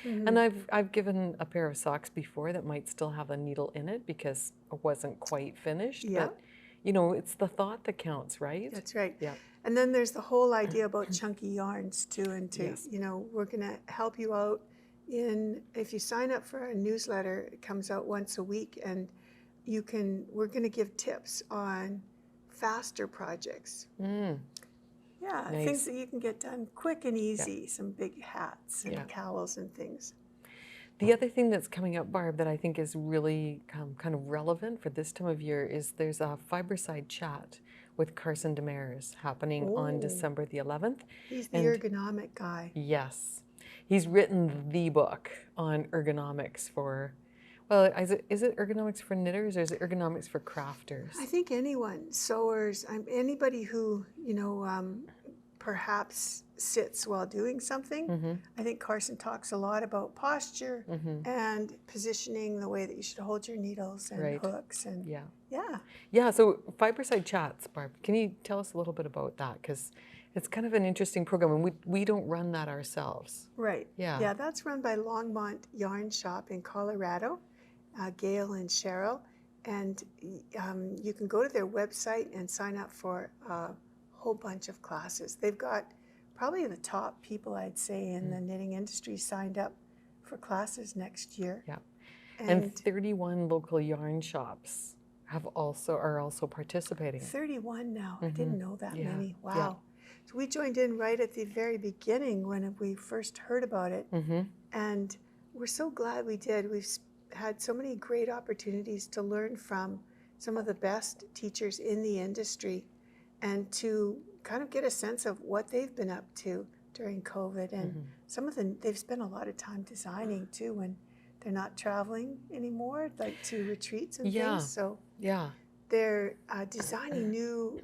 Speaker 2: and I've given a pair of socks before that might still have a needle in it because it wasn't quite finished. Yeah. But you know, it's the thought that counts, right?
Speaker 1: That's right.
Speaker 2: Yeah.
Speaker 1: And then there's the whole idea about chunky yarns too, and you know, we're gonna help you out if you sign up for a newsletter. It comes out once a week, and we're gonna give tips on faster projects. Yeah,
Speaker 2: nice.
Speaker 1: Things that you can get done quick and easy, some big hats and cowls and things.
Speaker 2: The other thing that's coming up, Barb, that I think is really kind of relevant for this time of year is there's a Fiberside Chat with Carson Demers happening on December the 11th.
Speaker 1: He's the ergonomic guy.
Speaker 2: Yes. He's written the book on ergonomics for, well, is it ergonomics for knitters or is it ergonomics for crafters?
Speaker 1: I think anyone, sewers, anybody who, you know, perhaps sits while doing something. I think Carson talks a lot about posture and positioning, the way that you should hold your needles and hooks. And yeah, so Fiberside Chats, Barb, can you tell us a little bit about that? Because it's kind of an interesting program, and we don't run that ourselves. Right. Yeah, that's run by Longmont Yarn Shop in Colorado. Gail and Cheryl, and you can go to their website and sign up for a whole bunch of classes. They've got probably the top people, I'd say, in the knitting industry signed up for classes next year. Yeah, and 31 local yarn shops are also participating. 31 now. I didn't know that many. Wow. Yeah. So we joined in right at the very beginning when we first heard about it, and we're so glad we did. We've had so many great opportunities to learn from some of the best teachers in the industry and to kind of get a sense of what they've been up to during COVID. And some of them, they've spent a lot of time designing too when they're not traveling anymore, like to retreats and things. So they're designing new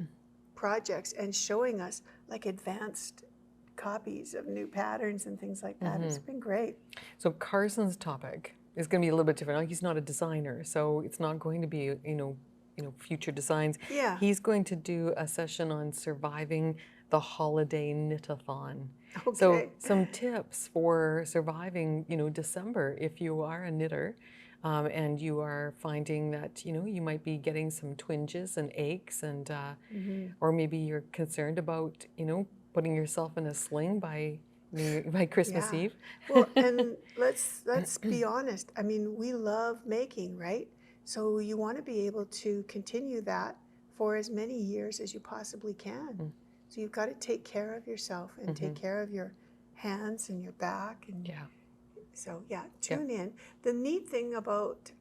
Speaker 1: projects and showing us like advanced copies of new patterns and things like that. It's been great.
Speaker 2: So Carson's topic is going to be a little bit different. He's not a designer, so it's not going to be, future designs.
Speaker 1: Yeah.
Speaker 2: He's going to do a session on surviving the holiday knit-a-thon.
Speaker 1: Okay.
Speaker 2: So some tips for surviving, December if you are a knitter. And you are finding that, you might be getting some twinges and aches and, or maybe you're concerned about, putting yourself in a sling by Christmas
Speaker 1: Yeah.
Speaker 2: Eve.
Speaker 1: Well, and let's be honest. I mean, we love making, right? So you want to be able to continue that for as many years as you possibly can. So you've got to take care of yourself and take care of your hands and your back. And so tune in. The neat thing about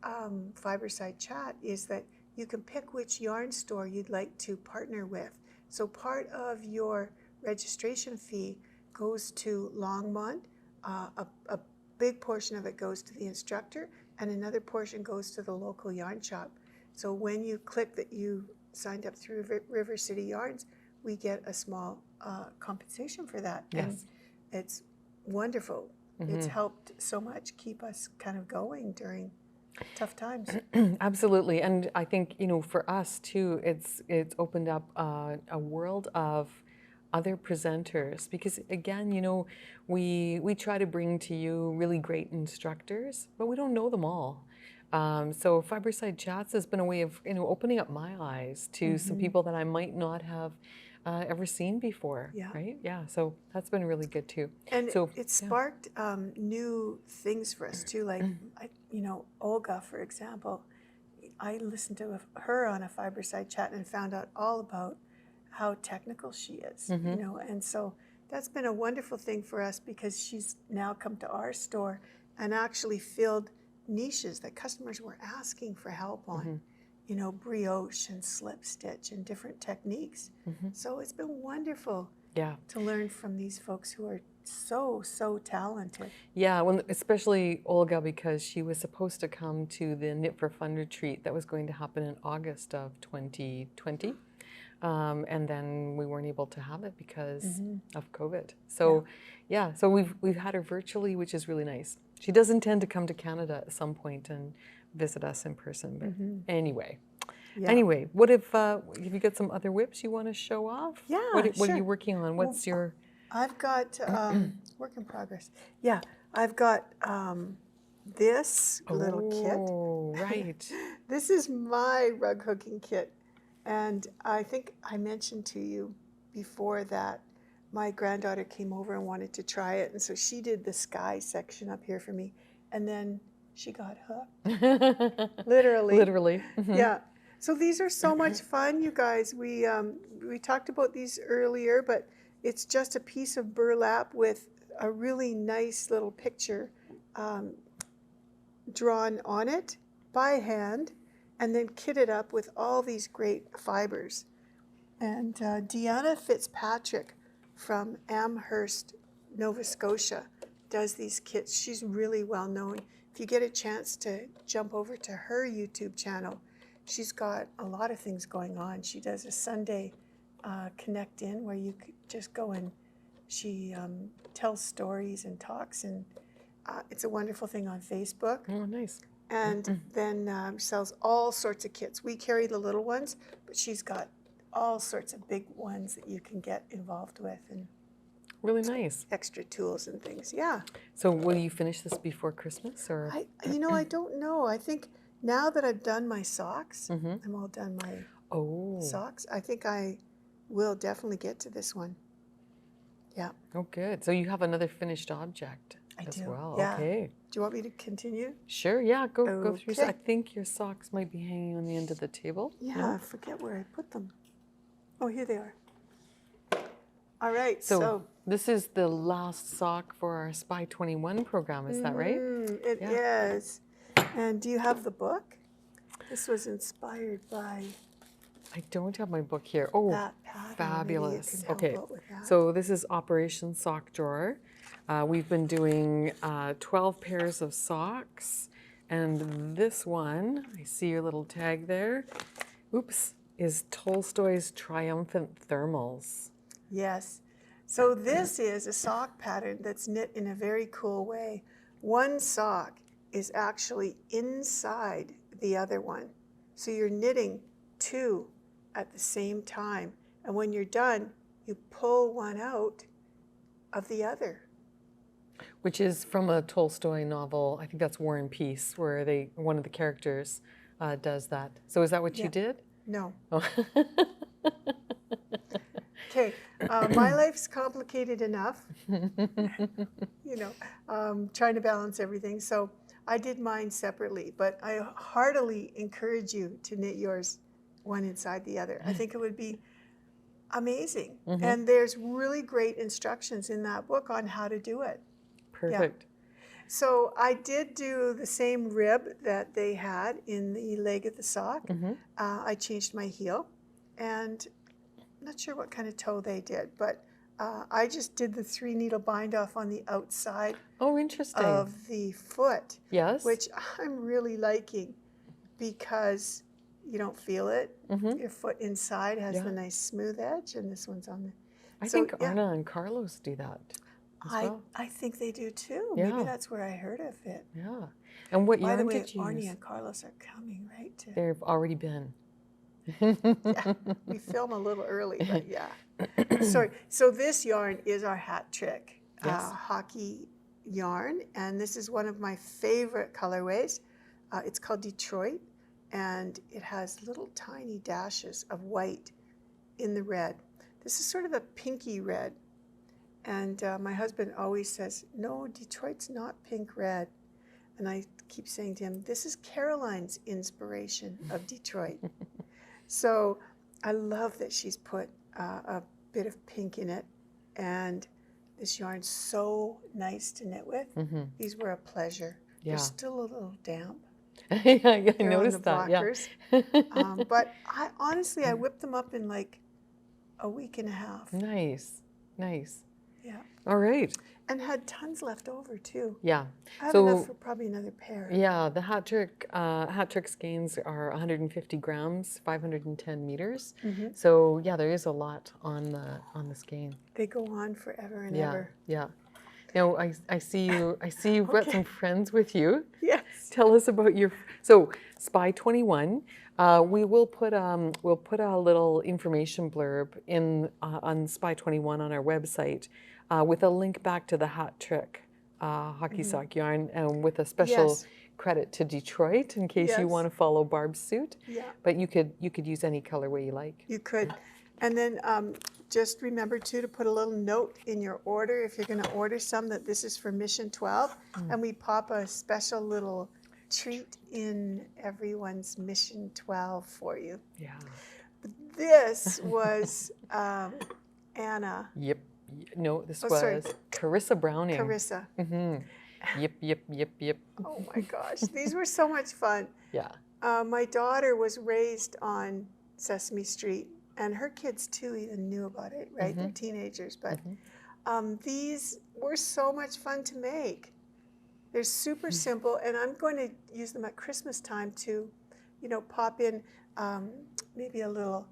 Speaker 1: Fiberside Chat is that you can pick which yarn store you'd like to partner with. So part of your registration fee goes to Longmont. A big portion of it goes to the instructor, and another portion goes to the local yarn shop. So when you click that you signed up through River City Yarns, we get a small compensation for that.
Speaker 2: Yes.
Speaker 1: And it's wonderful. It's helped so much keep us kind of going during tough times.
Speaker 2: Absolutely, and I think for us too, it's opened up a world of other presenters, because again, we try to bring to you really great instructors, but we don't know them all. So Fiberside Chats has been a way of opening up my eyes to some people that I might not have ever seen before. Right? Yeah. So that's been really good too.
Speaker 1: And
Speaker 2: so
Speaker 1: it sparked new things for us too. Like Olga, for example, I listened to her on a Fiberside Chat and found out all about how technical she is. And so that's been a wonderful thing for us, because she's now come to our store and actually filled niches that customers were asking for help on. Brioche and slip stitch and different techniques. So it's been wonderful to learn from these folks who are so talented. Yeah,
Speaker 2: well, especially Olga, because she was supposed to come to the Knit for Fun retreat that was going to happen in August of 2020. And then we weren't able to have it because of COVID. So so we've had her virtually, which is really nice. She does intend to come to Canada at some point and visit us in person. But anyway, what if you got some other whips you want to show off?
Speaker 1: Yeah,
Speaker 2: what are you working on? What's your?
Speaker 1: I've got work in progress. Yeah, I've got this little kit.
Speaker 2: Oh, right.
Speaker 1: This is my rug hooking kit. And I think I mentioned to you before that my granddaughter came over and wanted to try it. And so she did the sky section up here for me. And then she got hooked. Literally.
Speaker 2: Literally.
Speaker 1: Yeah. So these are so much fun, you guys. We talked about these earlier, but it's just a piece of burlap with a really nice little picture drawn on it by hand, and then kitted up with all these great fibers. And Deanna Fitzpatrick from Amherst, Nova Scotia, does these kits. She's really well known. If you get a chance to jump over to her YouTube channel, she's got a lot of things going on. She does a Sunday Connect In where you could just go and she tells stories and talks, and it's a wonderful thing on Facebook.
Speaker 2: Oh, nice.
Speaker 1: And then sells all sorts of kits. We carry the little ones, but she's got all sorts of big ones that you can get involved with, and
Speaker 2: really nice
Speaker 1: extra tools and things. Yeah.
Speaker 2: So will you finish this before Christmas, or?
Speaker 1: I don't know. I think now that I've done my socks, I'm all done my socks. I think I will definitely get to this one. Yeah.
Speaker 2: Oh, good. So you have another finished object as well. Yeah. Okay.
Speaker 1: Do you want me to continue?
Speaker 2: Sure. Yeah. Go through. I think your socks might be hanging on the end of the table.
Speaker 1: Yeah. No? I forget where I put them. Oh, here they are. All right.
Speaker 2: So this is the last sock for our Spy 21 program. Is that right?
Speaker 1: It is. And do you have the book? This was inspired by.
Speaker 2: I don't have my book here. Oh,
Speaker 1: that pattern.
Speaker 2: Fabulous. Okay. So this is Operation Sock Drawer. We've been doing 12 pairs of socks, and this one, I see your little tag there, Oops, is Tolstoy's Triumphant Thermals.
Speaker 1: Yes. So this is a sock pattern that's knit in a very cool way. One sock is actually inside the other one. So you're knitting two at the same time. And when you're done, you pull one out of the other.
Speaker 2: Which is from a Tolstoy novel. I think that's War and Peace, where one of the characters does that. So is that what you did?
Speaker 1: No.
Speaker 2: Oh.
Speaker 1: Okay, my life's complicated enough, you know, trying to balance everything. So I did mine separately, but I heartily encourage you to knit yours one inside the other. I think it would be amazing. And there's really great instructions in that book on how to do it.
Speaker 2: Perfect.
Speaker 1: Yeah. So I did do the same rib that they had in the leg of the sock. I changed my heel, and I'm not sure what kind of toe they did, but I just did the 3-needle bind off on the outside of the foot.
Speaker 2: Yes.
Speaker 1: Which I'm really liking because you don't feel it. Your foot inside has the nice smooth edge, and this one's on the...
Speaker 2: I think Anna and Carlos do that as well.
Speaker 1: I think they do too.
Speaker 2: Yeah.
Speaker 1: Maybe that's where I heard of it.
Speaker 2: Yeah. And what yarn
Speaker 1: By the way,
Speaker 2: did you
Speaker 1: Arnie
Speaker 2: use?
Speaker 1: and Carlos are coming, right?
Speaker 2: They've already been.
Speaker 1: Yeah, we film a little early, but yeah. Sorry. So this yarn is our hat trick hockey yarn, and this is one of my favorite colorways. It's called Detroit, and it has little tiny dashes of white in the red. This is sort of a pinky red, and my husband always says, "No, Detroit's not pink red," and I keep saying to him, "This is Caroline's inspiration of Detroit." So I love that she's put a bit of pink in it, and this yarn's so nice to knit with. These were a pleasure. They're still a little damp.
Speaker 2: I noticed that.
Speaker 1: Blockers. But honestly, I whipped them up in like a week and a half.
Speaker 2: Nice, nice.
Speaker 1: Yeah.
Speaker 2: All right.
Speaker 1: And had tons left over too.
Speaker 2: Yeah.
Speaker 1: I have enough for probably another pair.
Speaker 2: Yeah, the Hat Trick skeins are 150 grams, 510 meters. So yeah, there is a lot on the skein.
Speaker 1: They go on forever and ever.
Speaker 2: Yeah. Now I see you've got some friends with you.
Speaker 1: Yes.
Speaker 2: Tell us about so Spy 21. We'll put a little information blurb in on Spy 21 on our website with a link back to the Hat Trick hockey sock yarn, and with a special credit to Detroit in case you want to follow Barb's suit. Yeah. But you could use any colorway you like.
Speaker 1: You could. And then just remember too to put a little note in your order if you're going to order some that this is for Mission 12, and we pop a special little treat in everyone's Mission 12 for you.
Speaker 2: Yeah.
Speaker 1: This was Anna.
Speaker 2: Yep. No, this was Carissa Browning.
Speaker 1: Carissa.
Speaker 2: Yip, yip, yip, yip.
Speaker 1: Oh my gosh, these were so much fun.
Speaker 2: Yeah.
Speaker 1: My daughter was raised on Sesame Street, and her kids too even knew about it, right? They're teenagers, but these were so much fun to make. They're super simple, and I'm going to use them at Christmas time to, you know, pop in maybe a little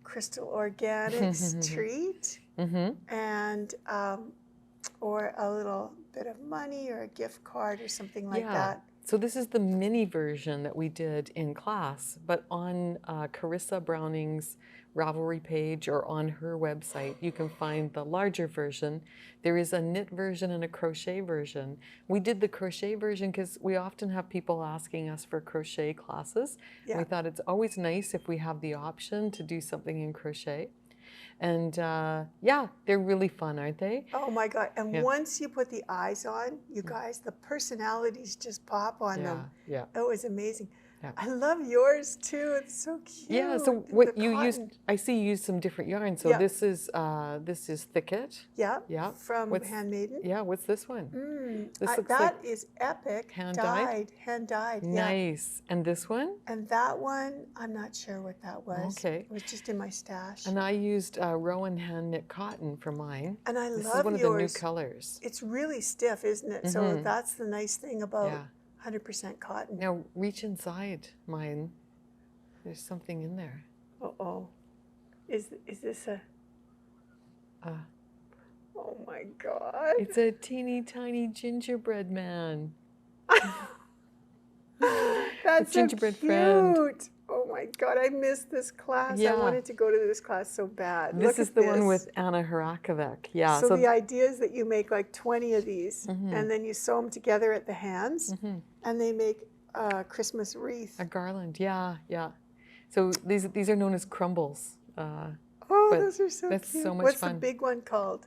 Speaker 1: Crystal Organics treat, and or a little bit of money or a gift card or something like that.
Speaker 2: So this is the mini version that we did in class, but on Carissa Browning's Ravelry page or on her website, you can find the larger version. There is a knit version and a crochet version. We did the crochet version because we often have people asking us for crochet classes. Yeah. We thought it's always nice if we have the option to do something in crochet. And yeah, they're really fun, aren't they?
Speaker 1: Oh my God. And once you put the eyes on, you guys, the personalities just pop on them. Yeah. It was amazing. Yeah. I love yours too. It's so cute.
Speaker 2: Yeah. So what you used, I see you used some different yarn. So this is Thicket.
Speaker 1: Yeah. Yeah. From Handmaiden.
Speaker 2: Yeah. What's this one?
Speaker 1: This looks that like is epic.
Speaker 2: Hand dyed.
Speaker 1: Hand dyed.
Speaker 2: Nice. Yeah. And this one?
Speaker 1: And that one, I'm not sure what that was.
Speaker 2: Okay.
Speaker 1: It was just in my stash.
Speaker 2: And I used Rowan hand knit cotton for mine.
Speaker 1: And I
Speaker 2: this
Speaker 1: love
Speaker 2: is one
Speaker 1: yours.
Speaker 2: Of the new colors.
Speaker 1: It's really stiff, isn't it? So that's the nice thing about 100% cotton.
Speaker 2: Now reach inside mine. There's something in there.
Speaker 1: Uh-oh. Is this a... Oh my God.
Speaker 2: It's a teeny tiny gingerbread man.
Speaker 1: That's so
Speaker 2: gingerbread
Speaker 1: cute.
Speaker 2: friend.
Speaker 1: Oh my God, I missed this class.
Speaker 2: Yeah.
Speaker 1: I wanted to go to this class so bad.
Speaker 2: This is the one with Anna Harakovic. Yeah.
Speaker 1: So the idea is that you make like 20 of these, and then you sew them together at the hands, and they make a Christmas wreath.
Speaker 2: A garland. Yeah, yeah. So these are known as crumbles.
Speaker 1: Oh, those are so
Speaker 2: that's
Speaker 1: cute.
Speaker 2: so much
Speaker 1: What's
Speaker 2: fun.
Speaker 1: the big one called?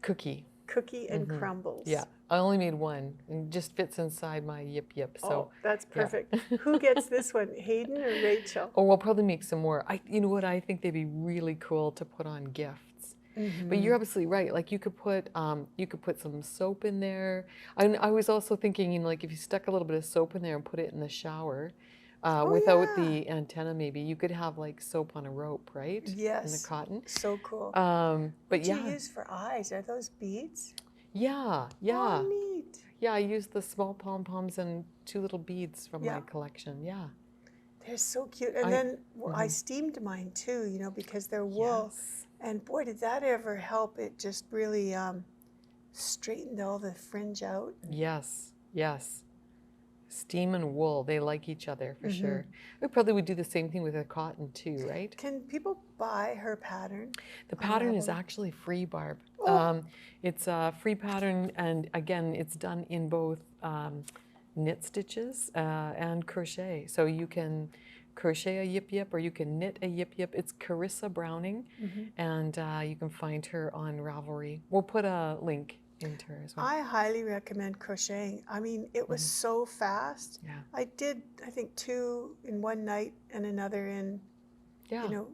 Speaker 2: Cookie.
Speaker 1: Cookie and crumbles.
Speaker 2: Yeah, I only made one, and it just fits inside my Yip Yip. So
Speaker 1: oh, that's perfect. Yeah. Who gets this one, Hayden or Rachel?
Speaker 2: Oh, we'll probably make some more. You know what? I think they'd be really cool to put on gifts. But you're absolutely right. Like you could put some soap in there. I was also thinking, you know, like if you stuck a little bit of soap in there and put it in the shower. Without the antenna, maybe you could have like soap on a rope, right?
Speaker 1: Yes.
Speaker 2: In the cotton.
Speaker 1: So cool.
Speaker 2: But
Speaker 1: what do you use for eyes? Are those beads?
Speaker 2: Yeah, yeah.
Speaker 1: Oh, neat.
Speaker 2: Yeah, I used the small pom-poms and 2 little beads from my collection. Yeah.
Speaker 1: They're so cute. And then I steamed mine too, you know, because they're wool.
Speaker 2: Yes.
Speaker 1: And boy, did that ever help. It just really straightened all the fringe out.
Speaker 2: Yes, yes. Steam and wool, they like each other for sure. We probably would do the same thing with a cotton too, right?
Speaker 1: Can people buy her pattern?
Speaker 2: The pattern is actually free, Barb. It's a free pattern, and again, it's done in both knit stitches and crochet. So you can crochet a Yip Yip or you can knit a Yip Yip. It's Carissa Browning, and you can find her on Ravelry. We'll put a link into her as well.
Speaker 1: I highly recommend crocheting. I mean, it was so fast.
Speaker 2: Yeah.
Speaker 1: I did, I think, 2 in one night and another in, you know,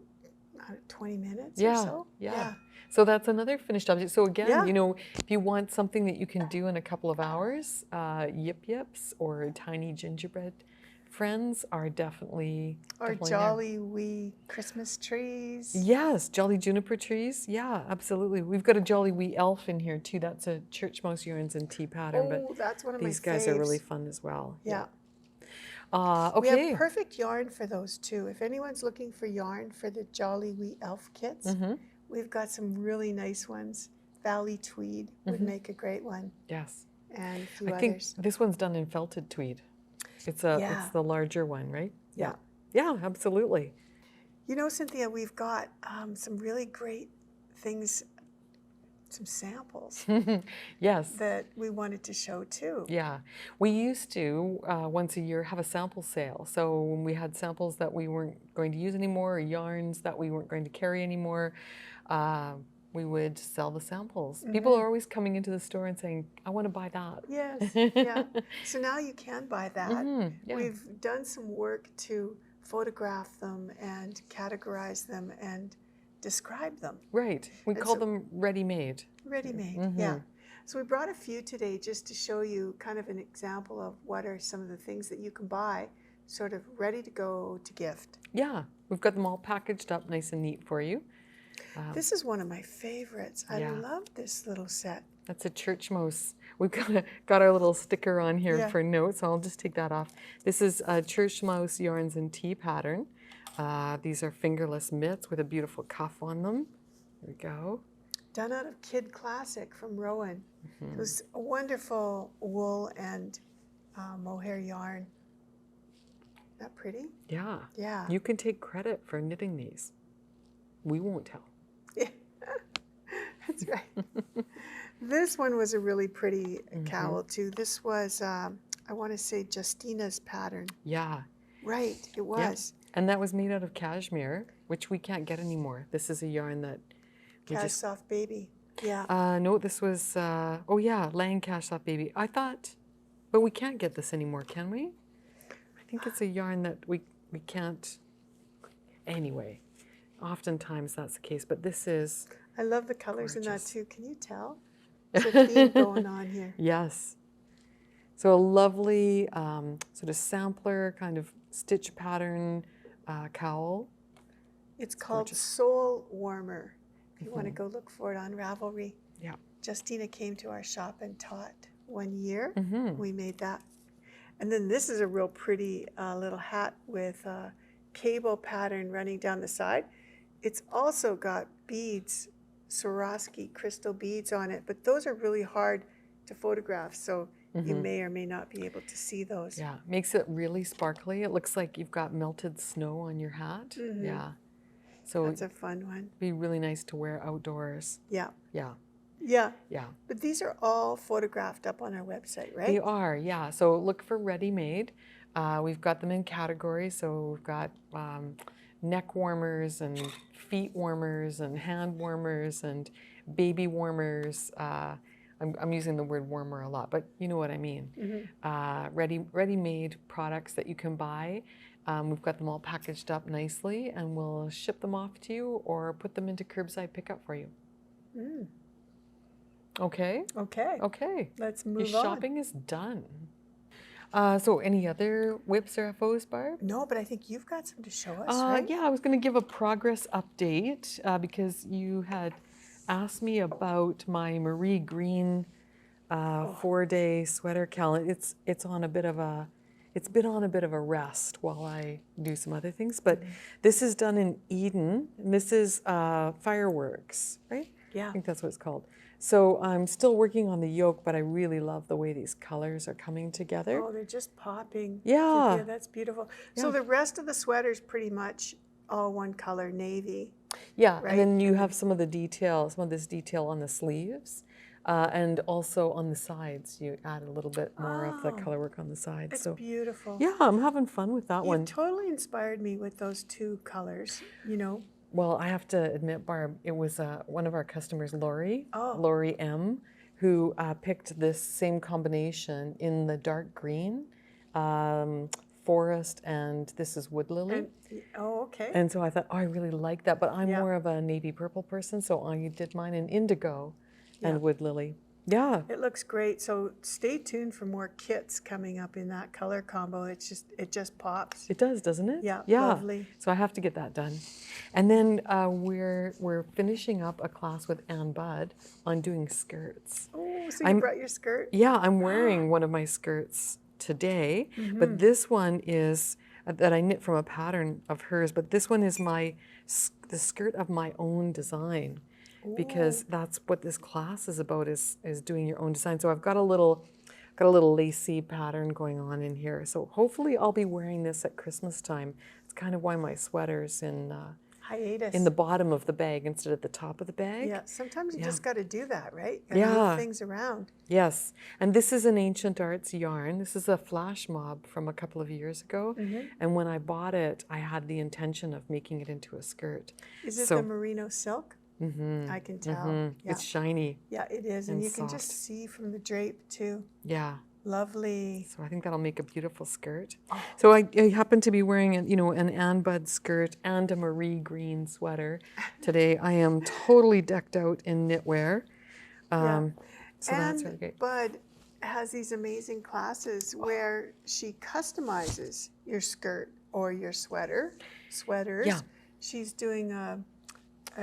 Speaker 1: 20 minutes or so.
Speaker 2: Yeah. So that's another finished object. So again, you know, if you want something that you can do in a couple of hours, Yip Yips or tiny gingerbread friends are definitely
Speaker 1: jolly wee Christmas trees.
Speaker 2: Yes, jolly juniper trees. Yeah, absolutely. We've got a jolly wee elf in here too. That's a church mouse yarns and tea pattern.
Speaker 1: Oh, that's one of
Speaker 2: these
Speaker 1: my
Speaker 2: guys are
Speaker 1: faves.
Speaker 2: really fun as well.
Speaker 1: Yeah.
Speaker 2: Okay.
Speaker 1: We have perfect yarn for those too. If anyone's looking for yarn for the jolly wee elf kits, we've got some really nice ones. Valley tweed would make a great one.
Speaker 2: Yes.
Speaker 1: And a few
Speaker 2: I
Speaker 1: others.
Speaker 2: think this one's done in felted tweed. It's the larger one, right?
Speaker 1: Yeah.
Speaker 2: Yeah, absolutely.
Speaker 1: You know, Cynthia, we've got some really great things, some samples
Speaker 2: Yes.
Speaker 1: that we wanted to show too.
Speaker 2: Yeah. We used to, once a year, have a sample sale. So when we had samples that we weren't going to use anymore or yarns that we weren't going to carry anymore, we would sell the samples. People are always coming into the store and saying, I want to buy that.
Speaker 1: Yes, yeah. So now you can buy that.
Speaker 2: Yeah.
Speaker 1: We've done some work to photograph them and categorize them and describe them.
Speaker 2: Right. We call them ready-made.
Speaker 1: Ready-made, yeah. So we brought a few today just to show you kind of an example of what are some of the things that you can buy sort of ready to go to gift.
Speaker 2: Yeah. We've got them all packaged up nice and neat for you.
Speaker 1: This is one of my favorites. I love this little set.
Speaker 2: That's a church mouse. We've got our little sticker on here for notes, so I'll just take that off. This is a church mouse yarns and tea pattern. These are fingerless mitts with a beautiful cuff on them. There we go.
Speaker 1: Done out of Kid Classic from Rowan. It was a wonderful wool and mohair yarn. Isn't that pretty?
Speaker 2: Yeah.
Speaker 1: Yeah.
Speaker 2: You can take credit for knitting these. We won't tell.
Speaker 1: Yeah. That's right. This one was a really pretty cowl too. This was, I want to say, Justina's pattern.
Speaker 2: Yeah.
Speaker 1: Right, it was.
Speaker 2: Yep. And that was made out of cashmere, which we can't get anymore. This is a yarn that we
Speaker 1: Cash Soft Baby. Yeah.
Speaker 2: No, this was, Lang Cash Soft Baby. I thought, but we can't get this anymore, can we? I think it's a yarn that we can't. Anyway, oftentimes that's the case, but this is
Speaker 1: I love the colors
Speaker 2: gorgeous.
Speaker 1: in that too. Can you tell? There's a theme going on here.
Speaker 2: Yes. So a lovely sort of sampler kind of stitch pattern cowl.
Speaker 1: It's called Soul Warmer. If you want to go look for it on Ravelry.
Speaker 2: Yeah.
Speaker 1: Justina came to our shop and taught 1 year. We made that. And then this is a real pretty little hat with cable pattern running down the side. It's also got beads, Swarovski crystal beads on it, but those are really hard to photograph, so you may or may not be able to see those.
Speaker 2: Yeah, makes it really sparkly. It looks like you've got melted snow on your hat. Yeah. So
Speaker 1: that's a fun one.
Speaker 2: Be really nice to wear outdoors.
Speaker 1: Yeah.
Speaker 2: Yeah.
Speaker 1: Yeah.
Speaker 2: Yeah.
Speaker 1: But these are all photographed up on our website, right?
Speaker 2: They are, yeah. So look for ready-made. We've got them in categories. So we've got neck warmers and feet warmers and hand warmers and baby warmers. I'm using the word warmer a lot, but you know what I mean. Ready-made products that you can buy. We've got them all packaged up nicely, and we'll ship them off to you or put them into curbside pickup for you. Okay?
Speaker 1: Okay.
Speaker 2: Okay.
Speaker 1: Let's move
Speaker 2: Your
Speaker 1: on.
Speaker 2: shopping is done. So any other whips or FOs, Barb?
Speaker 1: No, but I think you've got some to show us, right?
Speaker 2: Yeah, I was going to give a progress update because you had asked me about my Marie Green 4-day sweater calendar. It's on a bit of a been on a bit of a rest while I do some other things, but this is done in Eden. And this is Fireworks, right?
Speaker 1: Yeah.
Speaker 2: I think that's what it's called. So I'm still working on the yoke, but I really love the way these colors are coming together.
Speaker 1: Oh, they're just popping.
Speaker 2: Yeah.
Speaker 1: Yeah, that's beautiful. So the rest of the sweater's pretty much all one color, navy.
Speaker 2: Yeah,
Speaker 1: right?
Speaker 2: and then you have some of the detail, some of this detail on the sleeves, and also on the sides. You add a little bit more of the color work on the sides.
Speaker 1: It's
Speaker 2: So
Speaker 1: beautiful.
Speaker 2: yeah, I'm having fun with that
Speaker 1: You
Speaker 2: one.
Speaker 1: totally inspired me with those two colors, you know.
Speaker 2: Well, I have to admit, Barb, it was one of our customers, Lori M, who picked this same combination in the dark green, forest, and this is wood lily.
Speaker 1: Okay.
Speaker 2: And so I thought, oh, I really like that, but I'm more of a navy purple person, so I did mine in indigo and wood lily. Yeah.
Speaker 1: It looks great. So stay tuned for more kits coming up in that color combo. It just pops.
Speaker 2: It does, doesn't it?
Speaker 1: Yeah,
Speaker 2: Yeah.
Speaker 1: lovely.
Speaker 2: So I have to get that done. And then we're finishing up a class with Ann Budd on doing skirts.
Speaker 1: Oh, so you brought your skirt?
Speaker 2: Yeah, I'm wearing one of my skirts today, but this one is that I knit from a pattern of hers, but this one is the skirt of my own design. Because that's what this class is about, is doing your own design. So I've got a little lacy pattern going on in here. So hopefully I'll be wearing this at Christmas time. It's kind of why my sweater's in
Speaker 1: hiatus
Speaker 2: in the bottom of the bag instead of the top of the bag.
Speaker 1: Yeah, sometimes you just got to do that, right?
Speaker 2: Yeah.
Speaker 1: Move things around.
Speaker 2: Yes, and this is an Ancient Arts yarn. This is a flash mob from a couple of years ago. And when I bought it, I had the intention of making it into a skirt.
Speaker 1: Is it the merino silk? I can tell. Yeah.
Speaker 2: It's shiny.
Speaker 1: Yeah, it is. And you can
Speaker 2: soft.
Speaker 1: just see from the drape too.
Speaker 2: Yeah.
Speaker 1: Lovely.
Speaker 2: So I think that'll make a beautiful skirt. So I happen to be wearing an Ann Budd skirt and a Marie Green sweater today. I am totally decked out in knitwear. So that's really great.
Speaker 1: Bud has these amazing classes where she customizes your skirt or your sweaters.
Speaker 2: Yeah.
Speaker 1: She's doing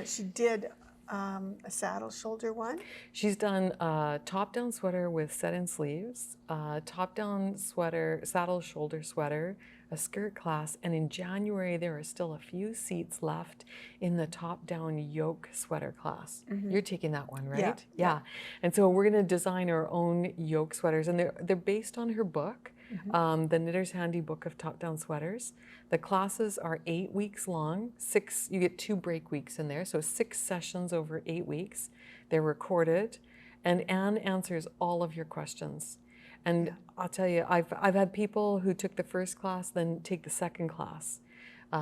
Speaker 1: she did a saddle shoulder one.
Speaker 2: She's done a top-down sweater with set-in sleeves, top-down sweater, saddle shoulder sweater, a skirt class, and in January there are still a few seats left in the top-down yoke sweater class. You're taking that one, right? Yeah. And so we're going to design our own yoke sweaters, and they're based on her book, the Knitter's Handy Book of Top-Down Sweaters. The classes are 8 weeks long. You get 2 break weeks in there, so 6 sessions over 8 weeks. They're recorded, and Anne answers all of your questions. And I'll tell you, I've had people who took the first class then take the second class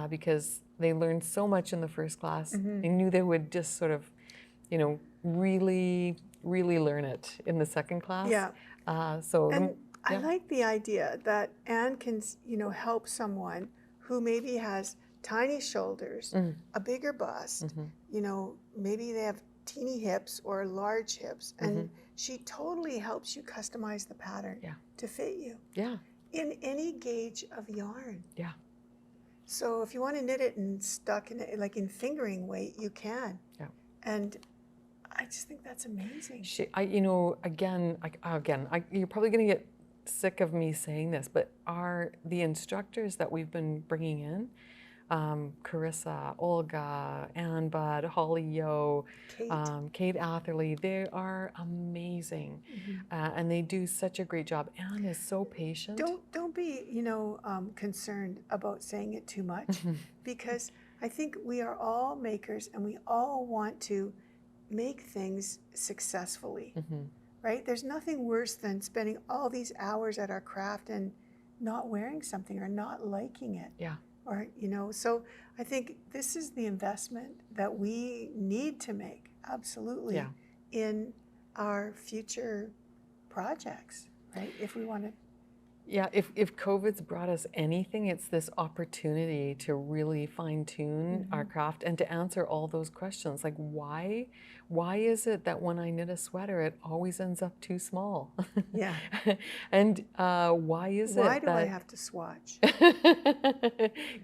Speaker 2: because they learned so much in the first class. They knew they would just sort of, really, really learn it in the second class.
Speaker 1: Yeah.
Speaker 2: And
Speaker 1: I like the idea that Anne can, help someone who maybe has tiny shoulders, a bigger bust, maybe they have teeny hips or large hips, and she totally helps you customize the pattern to fit you.
Speaker 2: Yeah.
Speaker 1: In any gauge of yarn.
Speaker 2: Yeah.
Speaker 1: So if you want to knit it and stuck in it, like in fingering weight, you can.
Speaker 2: Yeah.
Speaker 1: And I just think that's amazing.
Speaker 2: You're probably going to get sick of me saying this, but the instructors that we've been bringing in Carissa, Olga, Ann Bud, Holly Yo, Kate Atherley. They are amazing, and they do such a great job. Ann is so patient.
Speaker 1: Don't be, concerned about saying it too much, because I think we are all makers and we all want to make things successfully, right? There's nothing worse than spending all these hours at our craft and not wearing something or not liking it.
Speaker 2: Yeah.
Speaker 1: Or, so I think this is the investment that we need to make, absolutely, in our future projects, right? If we want to.
Speaker 2: Yeah, if COVID's brought us anything, it's this opportunity to really fine-tune our craft and to answer all those questions. Like, why is it that when I knit a sweater, it always ends up too small?
Speaker 1: Yeah.
Speaker 2: And why is it
Speaker 1: Why do
Speaker 2: that...
Speaker 1: I have to swatch?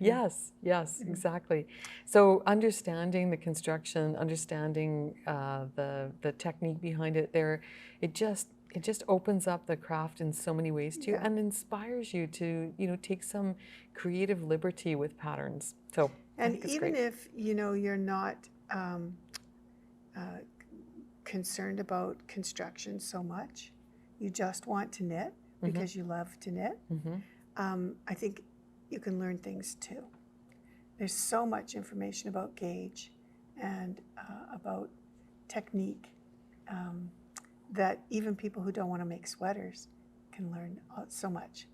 Speaker 2: Yes, exactly. So understanding the construction, understanding the technique behind it, it just opens up the craft in so many ways to you, and inspires you to, take some creative liberty with patterns. So,
Speaker 1: and even if, you're not concerned about construction so much, you just want to knit because you love to knit, I think you can learn things too. There's so much information about gauge and about technique, that even people who don't want to make sweaters can learn so much.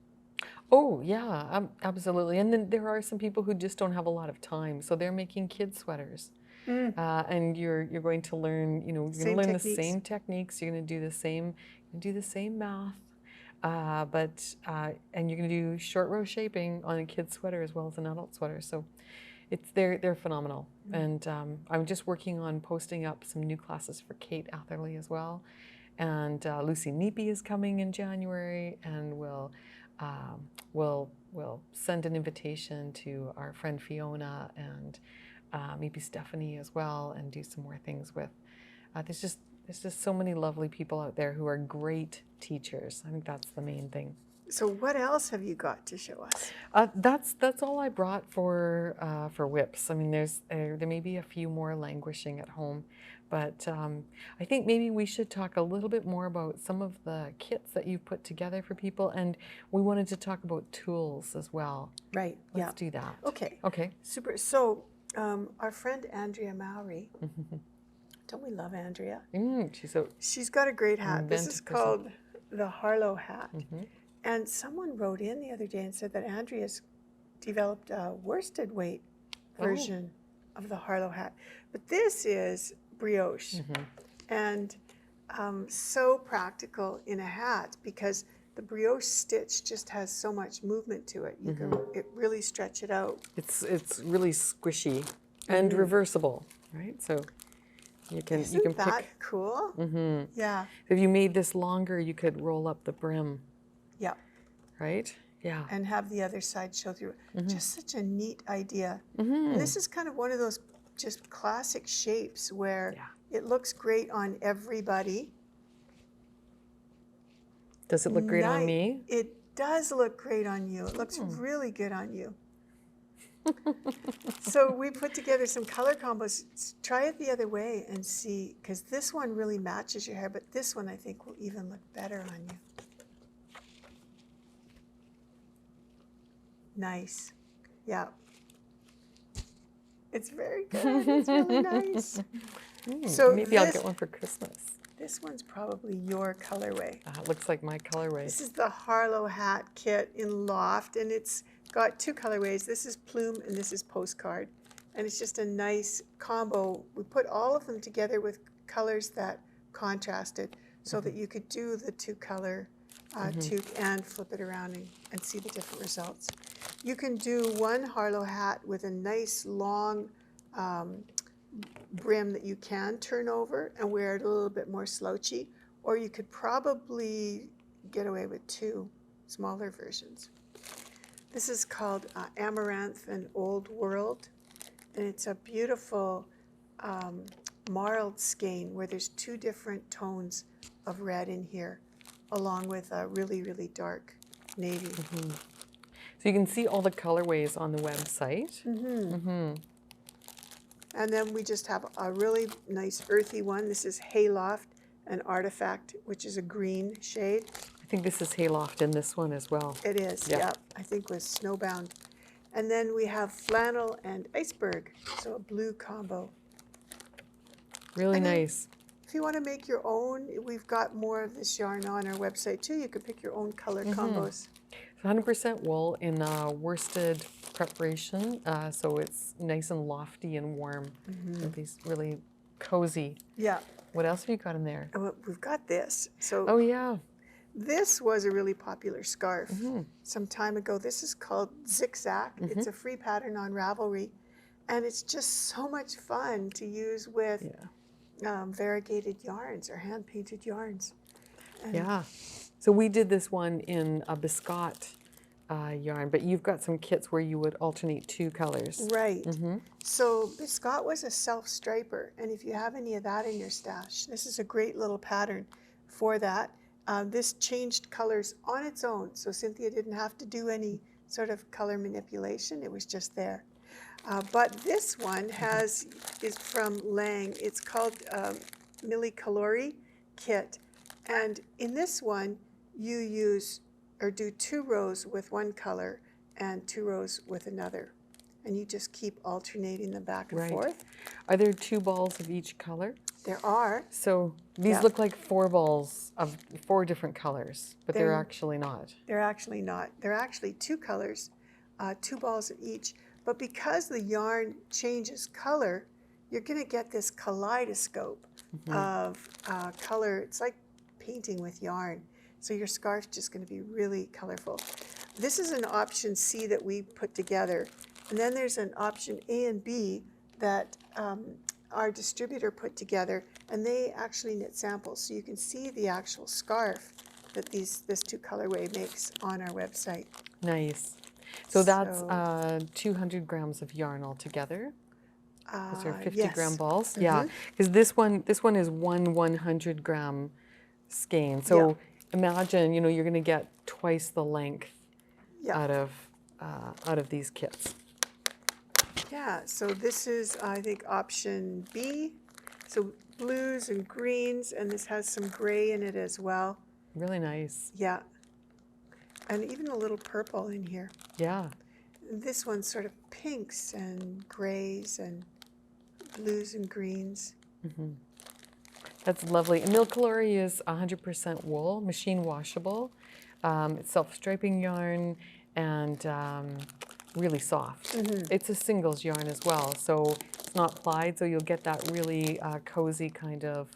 Speaker 2: Oh, yeah, absolutely. And then there are some people who just don't have a lot of time, so they're making kid sweaters. And you're going to learn, you're going to learn the same techniques. You're going to do the same math, and you're going to do short row shaping on a kid's sweater as well as an adult sweater. So they're phenomenal. And I'm just working on posting up some new classes for Kate Atherley as well. And Lucy Neepy is coming in January, and we'll send an invitation to our friend Fiona and maybe Stephanie as well, and do some more things with. There's just so many lovely people out there who are great teachers. I think that's the main thing.
Speaker 1: So what else have you got to show us?
Speaker 2: That's all I brought for WIPs. I mean, there may be a few more languishing at home, but I think maybe we should talk a little bit more about some of the kits that you've put together for people, and we wanted to talk about tools as well.
Speaker 1: Right.
Speaker 2: Let's do that.
Speaker 1: Okay.
Speaker 2: Okay.
Speaker 1: Super. So our friend Andrea Mowry. Don't we love Andrea? She's got a great hat. This is called the Harlow Hat. And someone wrote in the other day and said that Andrea's developed a worsted weight version of the Harlow Hat. But this is brioche, and so practical in a hat because the brioche stitch just has so much movement to it. You can really stretch it out.
Speaker 2: It's really squishy and reversible, right? So you can
Speaker 1: Isn't that cool? Yeah.
Speaker 2: If you made this longer, you could roll up the brim.
Speaker 1: Yeah.
Speaker 2: Right? Yeah.
Speaker 1: And have the other side show through. Just such a neat idea. And this is kind of one of those just classic shapes where it looks great on everybody.
Speaker 2: Does it look great on me?
Speaker 1: It does look great on you. It looks really good on you. So we put together some color combos. Try it the other way and see, because this one really matches your hair, but this one I think will even look better on you. Nice. Yeah. It's very good. It's really nice. So
Speaker 2: maybe I'll get one for Christmas.
Speaker 1: This one's probably your colorway.
Speaker 2: It looks like my colorway.
Speaker 1: This is the Harlow Hat Kit in Loft, and it's got two colorways. This is Plume and this is Postcard. And it's just a nice combo. We put all of them together with colors that contrasted so that you could do the two-color toque and flip it around and see the different results. You can do one Harlow hat with a nice long brim that you can turn over and wear it a little bit more slouchy, or you could probably get away with two smaller versions. This is called Amaranth and Old World, and it's a beautiful marled skein where there's two different tones of red in here, along with a really, really dark navy.
Speaker 2: So you can see all the colorways on the website.
Speaker 1: And then we just have a really nice earthy one. This is Hayloft, an Artifact, which is a green shade.
Speaker 2: I think this is Hayloft in this one as well.
Speaker 1: It is, yeah. I think with Snowbound. And then we have Flannel and Iceberg, so a blue combo.
Speaker 2: Really nice.
Speaker 1: If you want to make your own, we've got more of this yarn on our website too. You could pick your own color combos.
Speaker 2: 100% wool in worsted preparation, so it's nice and lofty and warm. With these really cozy.
Speaker 1: Yeah.
Speaker 2: What else have you got in there?
Speaker 1: We've got this. So
Speaker 2: oh yeah.
Speaker 1: This was a really popular scarf some time ago. This is called Zickzack. It's a free pattern on Ravelry, and it's just so much fun to use with variegated yarns or hand-painted yarns. And
Speaker 2: so we did this one in a biscuit yarn, but you've got some kits where you would alternate 2 colors.
Speaker 1: Right. So biscuit was a self-striper, and if you have any of that in your stash, this is a great little pattern for that. This changed colors on its own, so Cynthia didn't have to do any sort of color manipulation. It was just there. But this one is from Lang. It's called Milli Colori Kit. And in this one, you use or do 2 rows with one color and 2 rows with another. And you just keep alternating them back and forth.
Speaker 2: Are there 2 balls of each color?
Speaker 1: There are.
Speaker 2: So these look like 4 balls of 4 different colors, but they're actually not.
Speaker 1: They're actually not. They're actually 2 colors, 2 balls of each. But because the yarn changes color, you're going to get this kaleidoscope of color. It's like painting with yarn. So your scarf's just going to be really colorful. This is an option C that we put together. And then there's an option A and B that our distributor put together, and they actually knit samples. So you can see the actual scarf that this 2 colorway makes on our website.
Speaker 2: Nice. So that's 200 grams of yarn altogether. Those are 50-gram balls. Yeah, because this one is 100 gram skein. So imagine, you're going to get twice the length out of these kits.
Speaker 1: Yeah, so this is, I think, option B. So blues and greens, and this has some gray in it as well.
Speaker 2: Really nice.
Speaker 1: Yeah. And even a little purple in here.
Speaker 2: Yeah.
Speaker 1: This one's sort of pinks and grays and blues and greens.
Speaker 2: That's lovely. And Colori is 100% wool, machine washable. It's self-striping yarn and really soft. It's a singles yarn as well, so it's not plied, so you'll get that really cozy kind of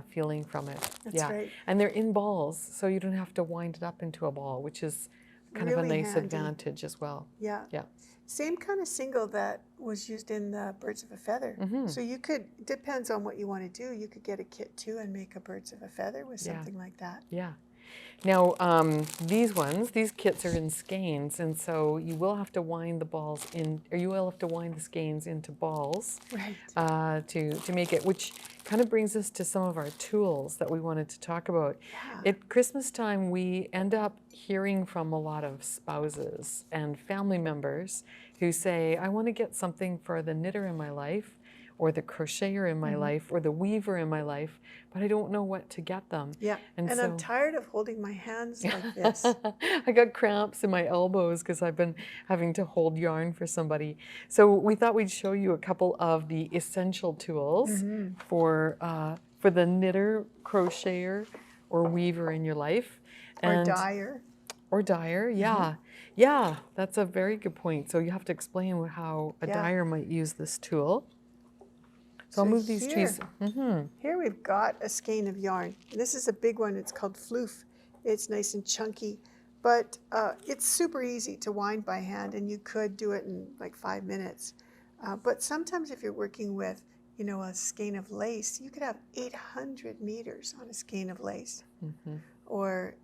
Speaker 2: feeling from it.
Speaker 1: That's right.
Speaker 2: And they're in balls, so you don't have to wind it up into a ball, which is kind of a nice advantage as well.
Speaker 1: Yeah. Same kind of single that was used in the Birds of a Feather. So you could, depends on what you want to do, you could get a kit too and make a Birds of a Feather with something like that.
Speaker 2: Yeah. Now, these kits are in skeins, and so you will have to wind the balls in, or you will have to wind the skeins into balls to make it, which kind of brings us to some of our tools that we wanted to talk about. At Christmas time, we end up hearing from a lot of spouses and family members who say, I want to get something for the knitter in my life, or the crocheter in my life, or the weaver in my life, but I don't know what to get them. And so,
Speaker 1: I'm tired of holding my hands like this.
Speaker 2: I got cramps in my elbows because I've been having to hold yarn for somebody. So we thought we'd show you a couple of the essential tools for the knitter, crocheter, or weaver in your life.
Speaker 1: Or dyer.
Speaker 2: Or dyer, yeah, that's a very good point. So you have to explain how a dyer might use this tool. So I'll move these trees.
Speaker 1: Here we've got a skein of yarn. This is a big one. It's called floof. It's nice and chunky, but it's super easy to wind by hand, and you could do it in like 5 minutes. But sometimes if you're working with, a skein of lace, you could have 800 meters on a skein of lace. Or,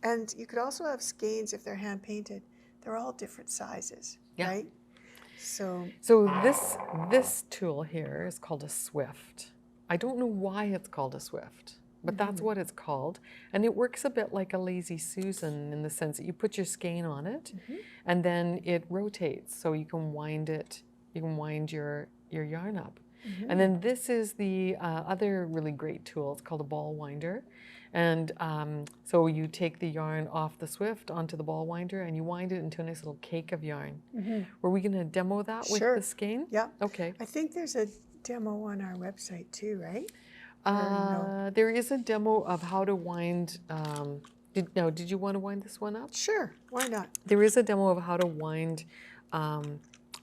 Speaker 1: and you could also have skeins if they're hand painted. They're all different sizes, right? So
Speaker 2: this tool here is called a swift. I don't know why it's called a swift. but that's what it's called. And it works a bit like a Lazy Susan in the sense that you put your skein on it and then it rotates. So you can wind it, you can wind your yarn up. And then this is the other really great tool. It's called a ball winder. And so you take the yarn off the Swift onto the ball winder and you wind it into a nice little cake of yarn. Were we going to demo that with the skein?
Speaker 1: Yeah.
Speaker 2: Okay.
Speaker 1: I think there's a demo on our website too, right?
Speaker 2: There is a demo of how to wind. Did you want to wind this one up?
Speaker 1: Sure. Why not?
Speaker 2: There is a demo of how to wind a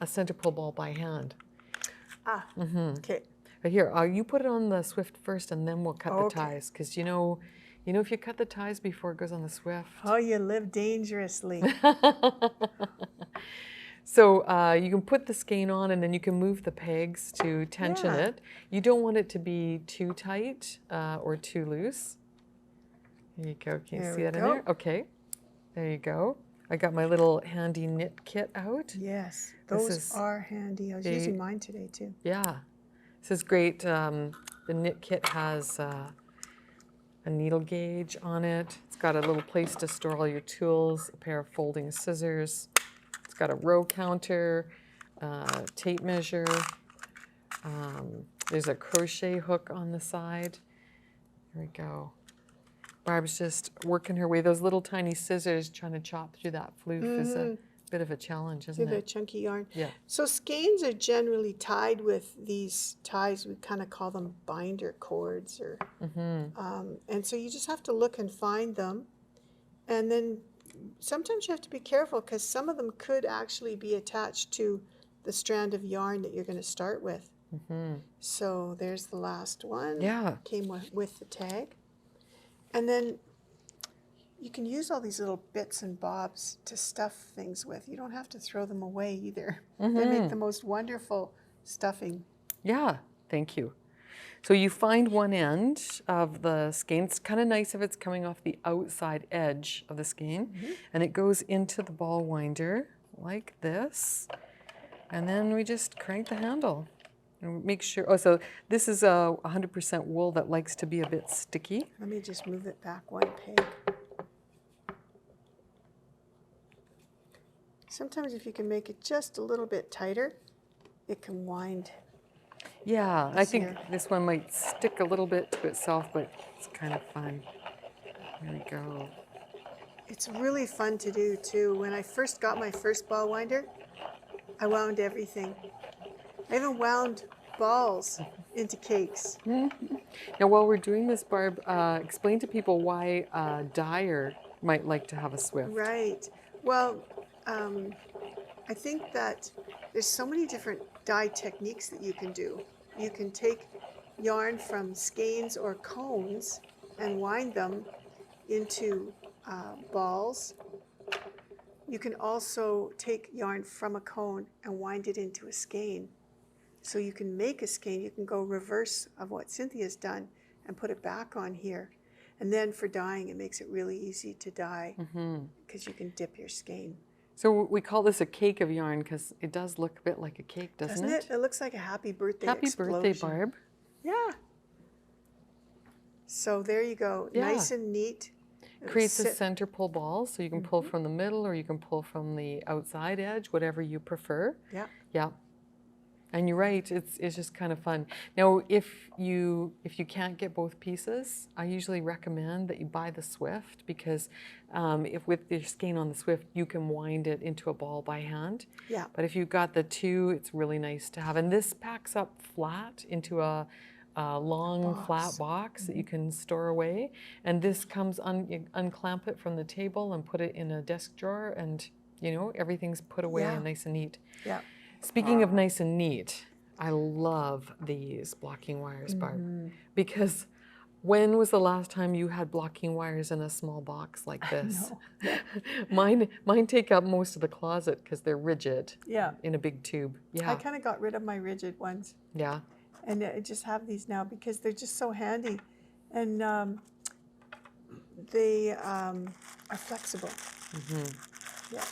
Speaker 2: center pull ball by hand.
Speaker 1: Okay.
Speaker 2: But here, you put it on the Swift first, and then we'll cut the ties. Because you know, if you cut the ties before it goes on the Swift.
Speaker 1: Oh, you live dangerously.
Speaker 2: So you can put the skein on, and then you can move the pegs to tension it. You don't want it to be too tight or too loose. There you go. Can you see that in there? Okay. There you go. I got my little handy knit kit out.
Speaker 1: Yes, those are handy. I was using mine today too.
Speaker 2: Yeah, this is great. The knit kit has a needle gauge on it. It's got a little place to store all your tools, a pair of folding scissors. It's got a row counter, tape measure. There's a crochet hook on the side. There we go. Barb's just working her way. Those little tiny scissors trying to chop through that floof is a bit of a challenge, isn't it?
Speaker 1: The chunky yarn.
Speaker 2: Yeah.
Speaker 1: So skeins are generally tied with these ties. We kind of call them binder cords, or and so you just have to look and find them, and then sometimes you have to be careful because some of them could actually be attached to the strand of yarn that you're going to start with. So there's the last one.
Speaker 2: Yeah.
Speaker 1: Came with the tag. And then you can use all these little bits and bobs to stuff things with. You don't have to throw them away either. They make the most wonderful stuffing.
Speaker 2: Yeah, thank you. So you find one end of the skein. It's kind of nice if it's coming off the outside edge of the skein. And it goes into the ball winder like this. And then we just crank the handle. And make sure, so this is a 100% wool that likes to be a bit sticky.
Speaker 1: Let me just move it back one peg. Sometimes if you can make it just a little bit tighter, it can wind.
Speaker 2: Yeah, I think this one might stick a little bit to itself, but it's kind of fun. There we go.
Speaker 1: It's really fun to do too. When I first got my first ball winder, I wound everything. I even wound balls into cakes.
Speaker 2: Now, while we're doing this, Barb, explain to people why a dyer might like to have a Swift.
Speaker 1: Right. Well, I think that there's so many different dye techniques that you can do. You can take yarn from skeins or cones and wind them into balls. You can also take yarn from a cone and wind it into a skein. So you can make a skein. You can go reverse of what Cynthia's done and put it back on here. And then for dyeing, it makes it really easy to dye because you can dip your skein.
Speaker 2: So we call this a cake of yarn because it does look a bit like a cake, doesn't it?
Speaker 1: It looks like a happy birthday
Speaker 2: explosion. Happy birthday, Barb.
Speaker 1: Yeah. So there you go.
Speaker 2: Yeah.
Speaker 1: Nice and neat.
Speaker 2: Creates a center pull ball, so you can pull from the middle or you can pull from the outside edge, whatever you prefer.
Speaker 1: Yeah.
Speaker 2: Yeah. And you're right, it's just kind of fun. Now, if you can't get both pieces, I usually recommend that you buy the Swift because if with your skein on the Swift, you can wind it into a ball by hand.
Speaker 1: Yeah.
Speaker 2: But if you've got the two, it's really nice to have. And this packs up flat into a long flat box that you can store away. And this comes, you unclamp it from the table and put it in a desk drawer and, you know, everything's put away and nice and neat.
Speaker 1: Yeah.
Speaker 2: Speaking of nice and neat, I love these blocking wires, Barb, because when was the last time you had blocking wires in a small box like this? mine take up most of the closet because they're rigid in a big tube. Yeah.
Speaker 1: I kind of got rid of my rigid ones.
Speaker 2: Yeah.
Speaker 1: And I just have these now because they're just so handy. And they are flexible. Yeah.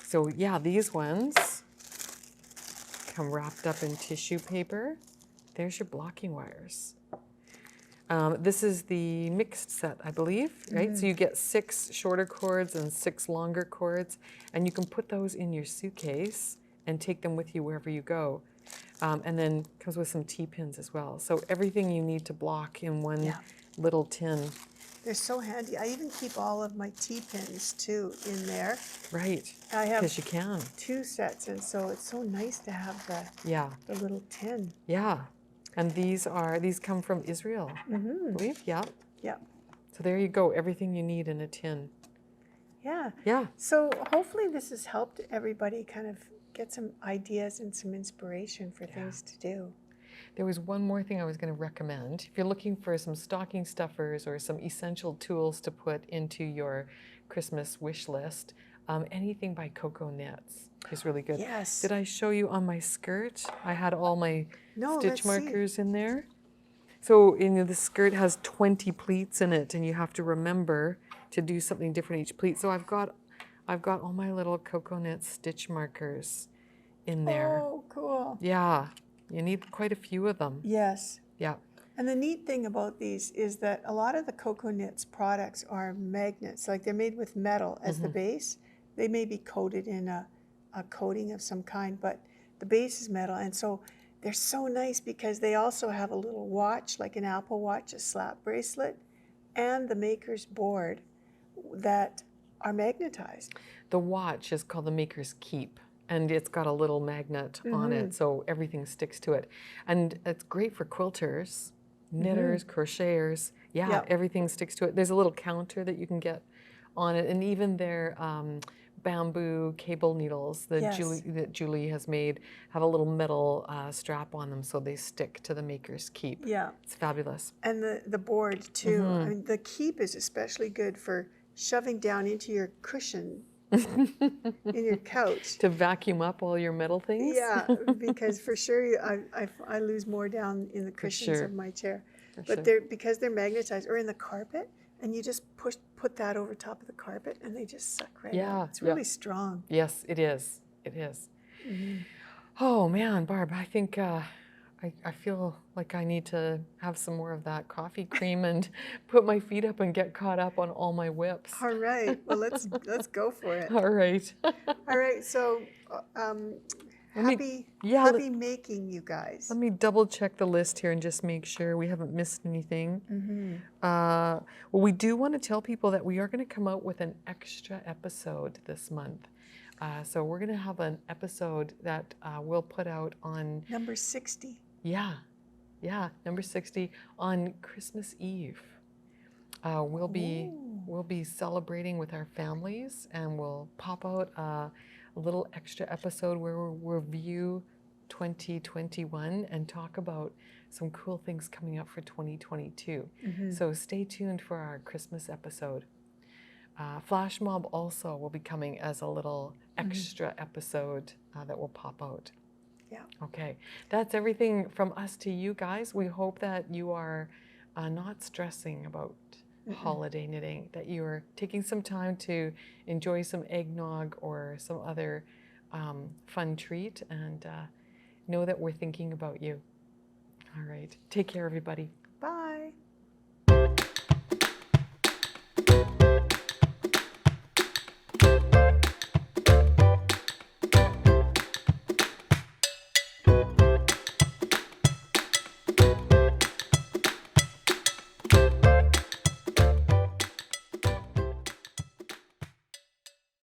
Speaker 2: So yeah, these ones come wrapped up in tissue paper. There's your blocking wires. This is the mixed set, I believe, right? So you get 6 shorter cords and 6 longer cords, and you can put those in your suitcase and take them with you wherever you go. And then comes with some T-pins as well. So everything you need to block in one little tin.
Speaker 1: They're so handy. I even keep all of my T-pins too in there.
Speaker 2: Right,
Speaker 1: I have
Speaker 2: because you can.
Speaker 1: 2 sets, and so it's so nice to have the little tin.
Speaker 2: Yeah. And these come from Israel, I believe. Yeah.
Speaker 1: Yeah.
Speaker 2: So there you go, everything you need in a tin.
Speaker 1: Yeah.
Speaker 2: Yeah.
Speaker 1: So hopefully this has helped everybody kind of get some ideas and some inspiration for things to do.
Speaker 2: There was one more thing I was going to recommend. If you're looking for some stocking stuffers or some essential tools to put into your Christmas wish list, anything by Cocoknits is really good.
Speaker 1: Yes.
Speaker 2: Did I show you on my skirt? I had all my stitch markers in there. So the skirt has 20 pleats in it, and you have to remember to do something different each pleat. So I've got all my little Cocoknits stitch markers in there.
Speaker 1: Oh, cool.
Speaker 2: Yeah, you need quite a few of them.
Speaker 1: Yes.
Speaker 2: Yeah.
Speaker 1: And the neat thing about these is that a lot of the Cocoknits products are magnets, like they're made with metal as the base. They may be coated in a coating of some kind, but the base is metal. And so they're so nice because they also have a little watch, like an Apple Watch, a slap bracelet, and the maker's board that are magnetized.
Speaker 2: The watch is called the Maker's Keep, and it's got a little magnet on it, so everything sticks to it. And it's great for quilters, knitters, crocheters. Yeah, everything sticks to it. There's a little counter that you can get on it, and even their bamboo cable needles that Julie has made have a little metal strap on them, so they stick to the Maker's Keep.
Speaker 1: Yeah.
Speaker 2: It's fabulous.
Speaker 1: And the board too. I mean, the Keep is especially good for shoving down into your cushion in your couch.
Speaker 2: To vacuum up all your metal things?
Speaker 1: Yeah, because for sure I lose more down in the cushions of my chair. But because they're magnetized, or in the carpet, and you just put that over top of the carpet and they just suck right out. It's really strong.
Speaker 2: Yes, it is. It is. Oh man, Barb, I think I feel like I need to have some more of that coffee cream and put my feet up and get caught up on all my whips.
Speaker 1: All right. Well, let's go for it.
Speaker 2: All right.
Speaker 1: All right. So happy making, you guys.
Speaker 2: Let me double check the list here and just make sure we haven't missed anything. Well, we do want to tell people that we are going to come out with an extra episode this month. So we're going to have an episode that we'll put out on
Speaker 1: number 60.
Speaker 2: Yeah, number 60 on Christmas Eve. We'll be celebrating with our families, and we'll pop out a little extra episode where we'll review 2021 and talk about some cool things coming up for 2022. So stay tuned for our Christmas episode. Flash Mob also will be coming as a little extra episode that will pop out. Yeah. Okay, that's everything from us to you guys. We hope that you are not stressing about holiday knitting, that you're taking some time to enjoy some eggnog or some other fun treat, and know that we're thinking about you. All right, take care, everybody.